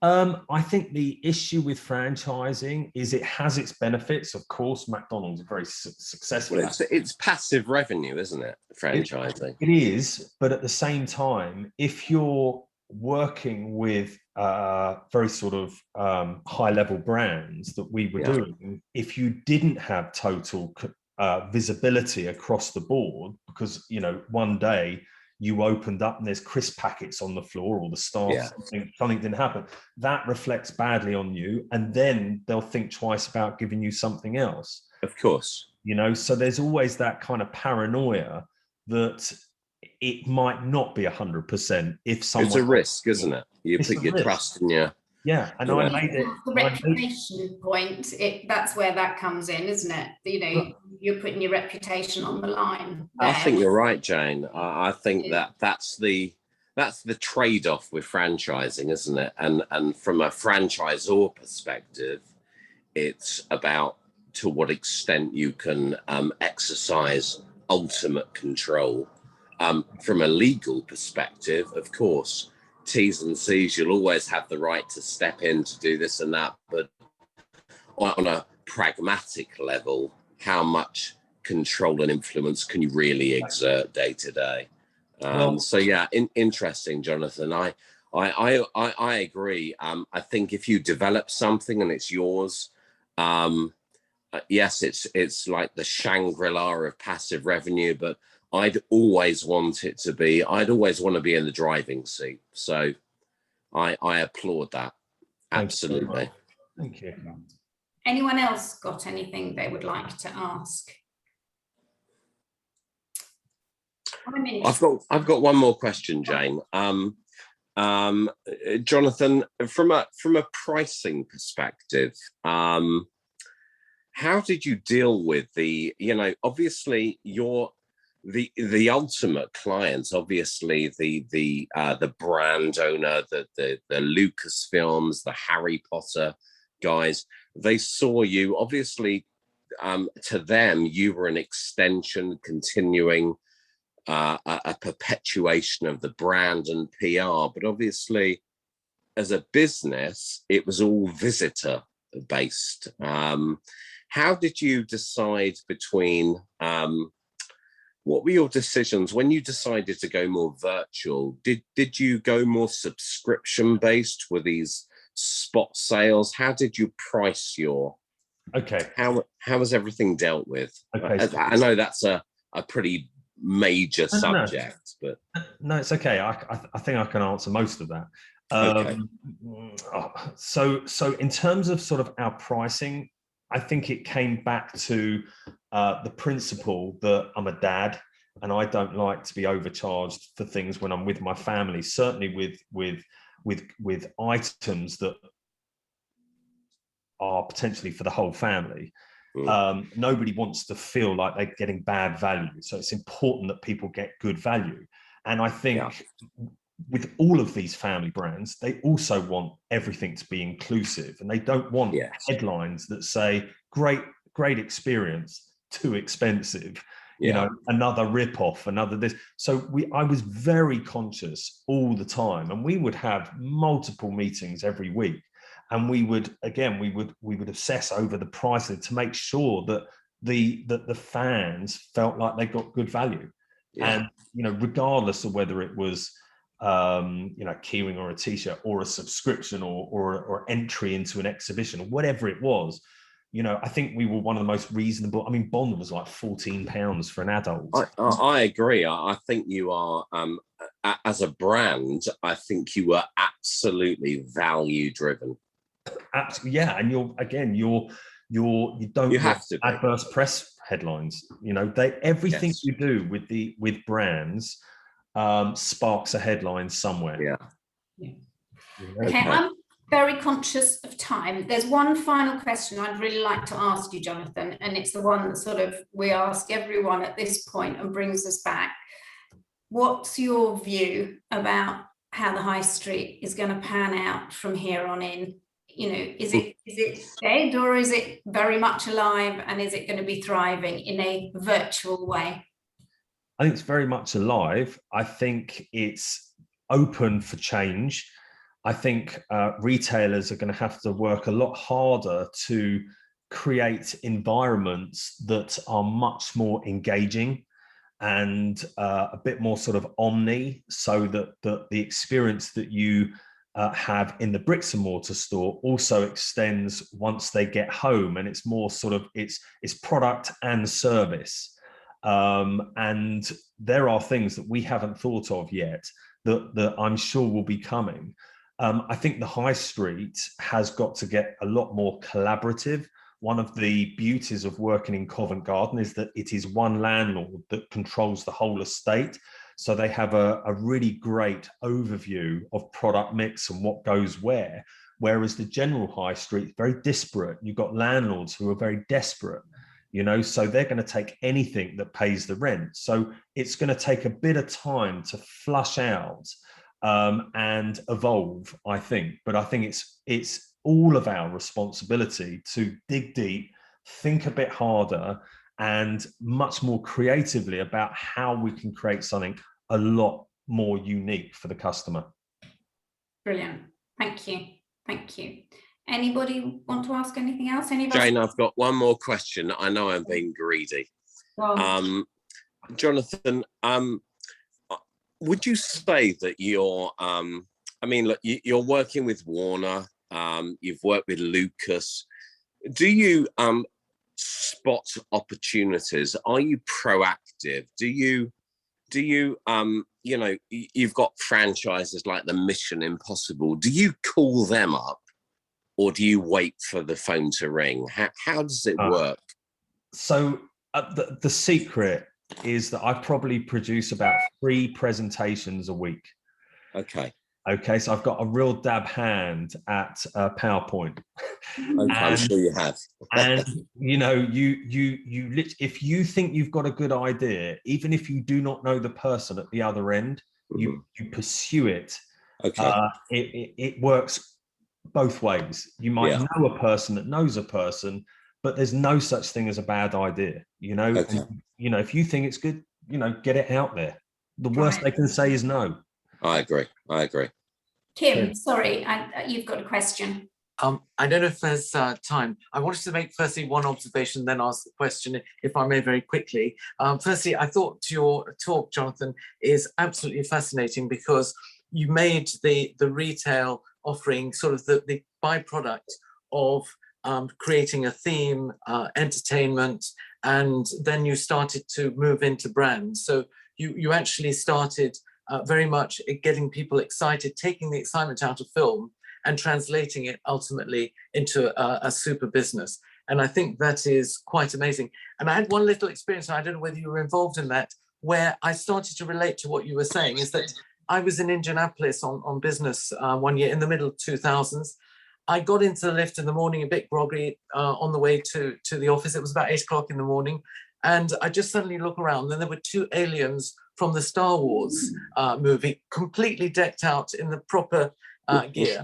I think the issue with franchising is it has its benefits. Of course, McDonald's is very successful. Well, it's passive revenue, isn't it? Franchising. It is, but at the same time, if you're working with very sort of high-level brands that we were doing, if you didn't have total visibility across the board, because one day you opened up and there's crisp packets on the floor, or the staff, something didn't happen, that reflects badly on you, and then they'll think twice about giving you something else. Of course. So there's always that kind of paranoia that it might not be 100% if someone... It's a risk, isn't it? You put your trust in your... Yeah, and I made it... The reputation point, that's where that comes in, isn't it? You're putting your reputation on the line there. I think you're right, Jane. I think that's the trade-off with franchising, isn't it? And from a franchisor perspective, it's about to what extent you can exercise ultimate control. From a legal perspective, of course, T's and C's, you'll always have the right to step in to do this and that, but on a pragmatic level, how much control and influence can you really exert day to day? So yeah, interesting, Jonathan. I agree. I think if you develop something and it's yours, yes, it's like the Shangri-La of passive revenue, but I'd always want to be in the driving seat. So I applaud that. Absolutely. Thank you. Anyone else got anything they would like to ask? I've got one more question, Jane. Jonathan, from a pricing perspective, how did you deal with obviously the ultimate clients, obviously the brand owner, the Lucasfilms, the Harry Potter guys, they saw you, obviously, to them, you were an extension, continuing a perpetuation of the brand and PR. But obviously, as a business, it was all visitor based. How did you decide between, what were your decisions when you decided to go more virtual? Did you go more subscription based? Were these spot sales? How did you price your... Okay. How was everything dealt with? Okay. I know that's a pretty major subject, but... No, it's okay. I think I can answer most of that. Okay. So in terms of sort of our pricing, I think it came back to the principle that I'm a dad and I don't like to be overcharged for things when I'm with my family, certainly with items that are potentially for the whole family. Nobody wants to feel like they're getting bad value. So it's important that people get good value. And I think with all of these family brands, they also want everything to be inclusive, and they don't want headlines that say great experience, too expensive, you know, another rip-off, another this. So I was very conscious all the time, and we would have multiple meetings every week, and we would obsess over the pricing to make sure that the fans felt like they got good value. And you know, regardless of whether it was you know, keyring or a t-shirt or a subscription or entry into an exhibition or whatever it was, you know, I think we were one of the most reasonable. I mean, Bond was like £14 for an adult. I agree. I think you are, as a brand, I think you were absolutely value driven. Yeah, and you don't have to adverse press headlines. You know, everything you do with brands sparks a headline somewhere. Okay, I'm very conscious of time. There's one final question I'd really like to ask you, Jonathan, and it's the one that sort of we ask everyone at this point and brings us back. What's your view about how the high street is going to pan out from here on in? You know, is it dead, or is it very much alive, and is it going to be thriving in a virtual way? I think it's very much alive. I think it's open for change. I think retailers are going to have to work a lot harder to create environments that are much more engaging and a bit more sort of omni, so that the experience that you have in the bricks and mortar store also extends once they get home, and it's more sort of it's product and service. And there are things that we haven't thought of yet that I'm sure will be coming. I think the high street has got to get a lot more collaborative. One of the beauties of working in Covent Garden is that it is one landlord that controls the whole estate. So they have a really great overview of product mix and what goes where. Whereas the general high street is very disparate. You've got landlords who are very desperate, you know, so they're going to take anything that pays the rent. So it's going to take a bit of time to flush out and evolve, I think. But I think it's all of our responsibility to dig deep, think a bit harder, and much more creatively about how we can create something a lot more unique for the customer. Brilliant. Thank you. Thank you. Anybody want to ask anything else? Jane, I've got one more question. I know I'm being greedy. Jonathan, would you say that you're, I mean, look, you're working with Warner, you've worked with Lucas. Do you spot opportunities? Are you proactive? Do you you know, you've got franchises like the Mission Impossible. Do you call them up, or do you wait for the phone to ring? How does it work? So the secret is that I probably produce about 3 presentations a week. Okay, so I've got a real dab hand at PowerPoint. Okay, I'm sure you have. And you know, if you think you've got a good idea, even if you do not know the person at the other end, you pursue it. Okay. It works both ways. You might know a person that knows a person, but there's no such thing as a bad idea. You know, and, you know, if you think it's good, you know, get it out there. The worst they can say is no. I agree. Kim, sorry, you've got a question. I don't know if there's time. I wanted to make firstly one observation, then ask the question, if I may, very quickly. Firstly, I thought your talk, Jonathan, is absolutely fascinating, because you made the retail offering sort of the byproduct of creating a theme, entertainment, and then you started to move into brands. So you actually started very much getting people excited, taking the excitement out of film and translating it ultimately into a super business. And I think that is quite amazing. And I had one little experience, and I don't know whether you were involved in that, where I started to relate to what you were saying, is that I was in Indianapolis on business one year in the middle of 2000s. I got into the lift in the morning, a bit groggy on the way to the office. It was about 8 o'clock in the morning. And I just suddenly look around, and there were 2 aliens from the Star Wars movie, completely decked out in the proper gear.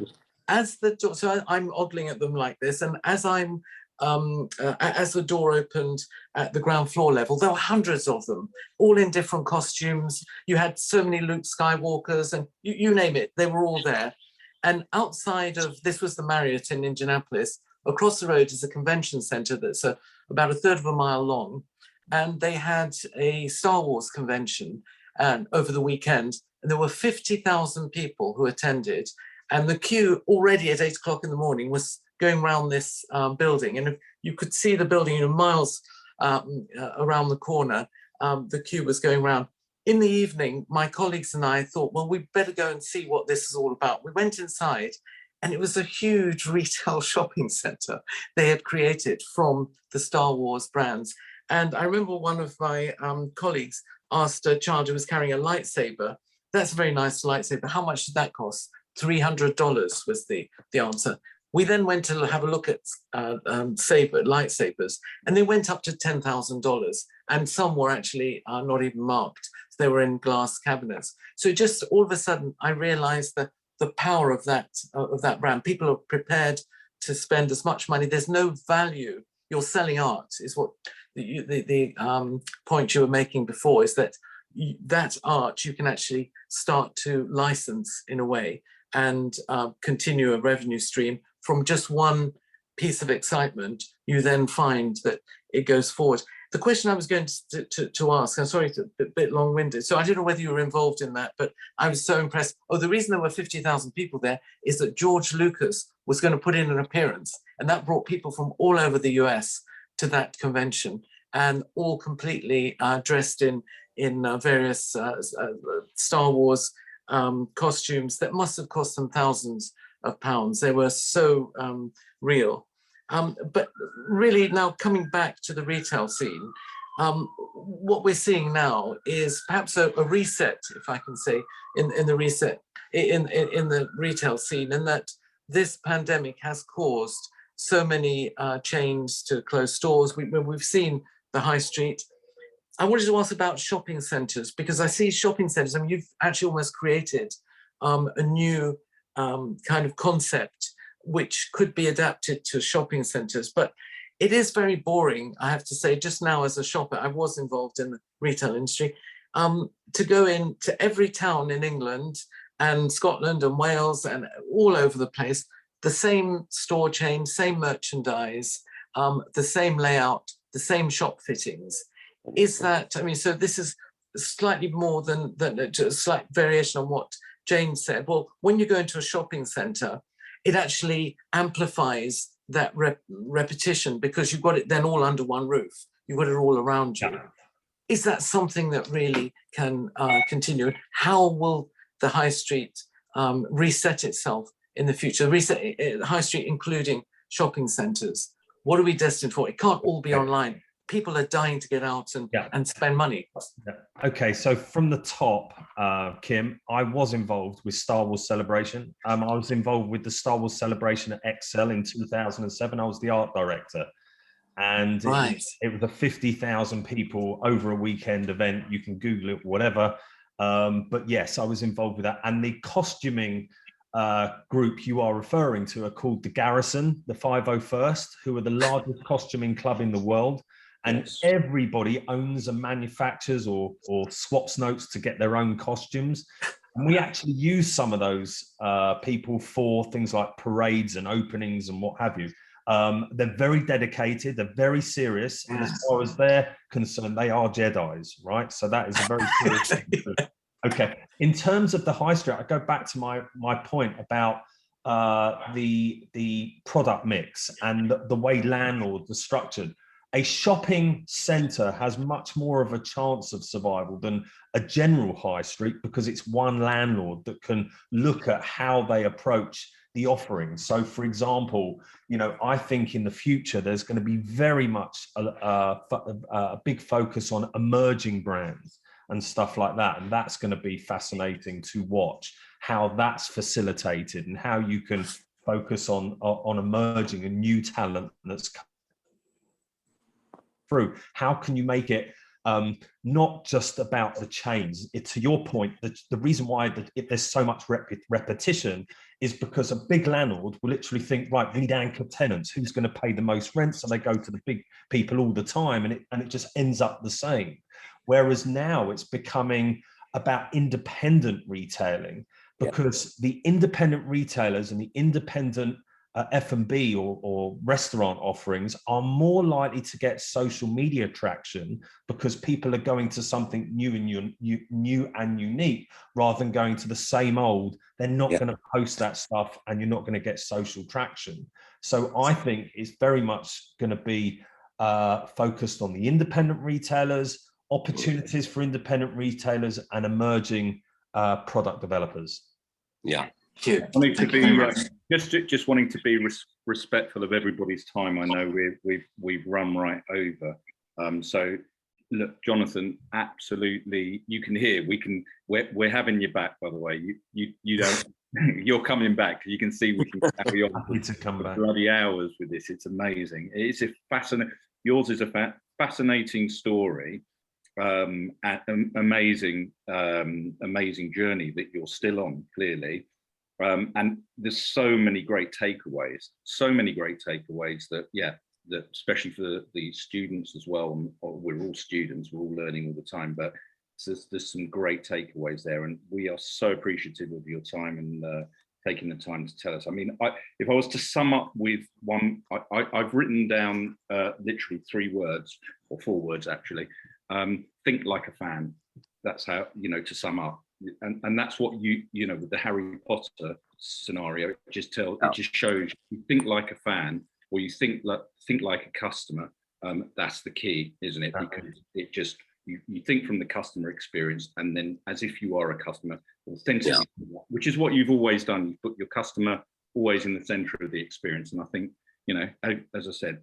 So I'm ogling at them like this, and as the door opened at the ground floor level, there were hundreds of them, all in different costumes. You had so many Luke Skywalkers, and you name it, they were all there. And outside of, this was the Marriott in Indianapolis, across the road is a convention center that's about a third of a mile long. And they had a Star Wars convention over the weekend, and there were 50,000 people who attended. And the queue already at 8 o'clock in the morning was going around this building. And you could see the building miles around the corner. The queue was going around. In the evening, my colleagues and I thought, well, we'd better go and see what this is all about. We went inside, and it was a huge retail shopping center they had created from the Star Wars brands. And I remember one of my colleagues asked a child who was carrying a lightsaber, "That's a very nice lightsaber. How much did that cost?" $300 was the answer. We then went to have a look at lightsabers, and they went up to $10,000, and some were actually not even marked. They were in glass cabinets. So just all of a sudden, I realized that the power of that brand. People are prepared to spend as much money. There's no value. You're selling art, is what the point you were making before, is that that art you can actually start to license in a way and continue a revenue stream from just one piece of excitement. You then find that it goes forward. The question I was going to ask, I'm sorry, it's a bit long-winded, so I don't know whether you were involved in that, but I was so impressed. Oh, the reason there were 50,000 people there is that George Lucas was going to put in an appearance, and that brought people from all over the US to that convention, and all completely dressed in various Star Wars costumes that must have cost them thousands of pounds. They were so real. But really now coming back to the retail scene, what we're seeing now is perhaps a reset, if I can say, in the retail scene, and that this pandemic has caused so many chains to close stores. We've seen the high street. I wanted to ask about shopping centres, because I see shopping centres, I mean, you've actually almost created a new kind of concept which could be adapted to shopping centres, but it is very boring, I have to say. Just now as a shopper, I was involved in the retail industry, to go into every town in England and Scotland and Wales and all over the place, the same store chain, same merchandise, the same layout, the same shop fittings. Is that, I mean, so this is slightly more than a slight variation on what James said. Well, when you go into a shopping centre, it actually amplifies that repetition, because you've got it then all under one roof. You've got it all around you. Yeah. Is that something that really can continue? How will the high street reset itself in the future? Reset high street, including shopping centres. What are we destined for? It can't all be online. People are dying to get out and spend money. Yeah. Okay, so from the top, Kim, I was involved with Star Wars Celebration. I was involved with the Star Wars Celebration at Excel in 2007. I was the art director. And right. it was a 50,000 people over a weekend event. You can Google it, whatever. But yes, I was involved with that. And the costuming group you are referring to are called the Garrison, the 501st, who are the largest costuming club in the world. And yes, everybody owns and manufactures or swaps notes to get their own costumes. And we actually use some of those people for things like parades and openings and what have you. They're very dedicated, they're very serious. Yes. And as far as they're concerned, they are Jedis, right? So that is a very serious thing. Okay. In terms of the high street, I go back to my point about the product mix and the way landlords are structured. A shopping centre has much more of a chance of survival than a general high street, because it's one landlord that can look at how they approach the offering. So, for example, you know, I think in the future there's going to be very much a big focus on emerging brands and stuff like that, and that's going to be fascinating to watch how that's facilitated and how you can focus on emerging and new talent that's through. How can you make it not just about the chains. To your point, the reason why there's so much repetition is because a big landlord will literally think, right, we need anchor tenants. Who's going to pay the most rent? So they go to the big people all the time, and it just ends up the same. Whereas now it's becoming about independent retailing, because the independent retailers and the independent F&B or restaurant offerings are more likely to get social media traction, because people are going to something new and unique rather than going to the same old. They're not going to post that stuff, and you're not going to get social traction. So I think it's very much going to be focused on the independent retailers, opportunities for independent retailers, and emerging product developers. Yeah. Wanting to be just wanting to be respectful of everybody's time. I know we've run right over. So look, Jonathan, absolutely, you can hear we're having your back. By the way, you don't. You're coming back. You can see we can carry on for bloody hours with this. It's amazing. It's a fascinating. Yours is a fascinating story. Amazing journey that you're still on, clearly. And there's so many great takeaways that, that especially for the students as well. We're all students, we're all learning all the time, but there's some great takeaways there, and we are so appreciative of your time and taking the time to tell us. I mean, if I was to sum up with one, I've written down literally 3 words, or 4 words actually. Think like a fan. That's how, to sum up. And that's what you with the Harry Potter scenario, it just shows you think like a fan, or you think like a customer. That's the key, isn't it? Because it just you think from the customer experience, and then as if you are a customer, authentically, which is what you've always done. You put your customer always in the center of the experience. And I think, as I said,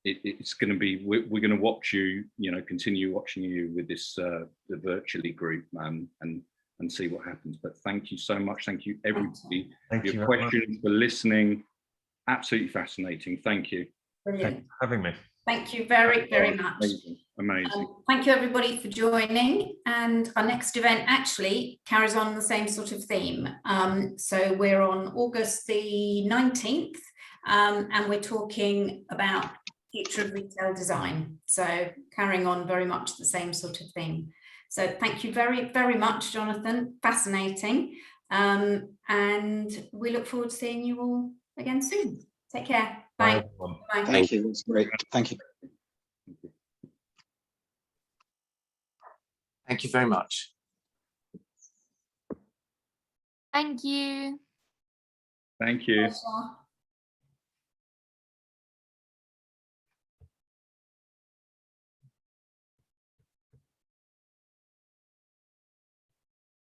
it's going to be, we're going to watch you, continue watching you with this the virtually group, and see what happens. But thank you so much. Thank you everybody for your questions, for listening. Absolutely fascinating. Thank you. Brilliant. Thanks for having me. Thank you very, very much. Amazing. Thank you everybody for joining. And our next event actually carries on the same sort of theme. So we're on August the 19th, and we're talking about future of retail design. So carrying on very much the same sort of thing. So thank you very, very much, Jonathan. Fascinating. And we look forward to seeing you all again soon. Take care. Bye. Bye. Thank you. That's great. Thank you. Thank you very much. Thank you. Thank you. Pleasure.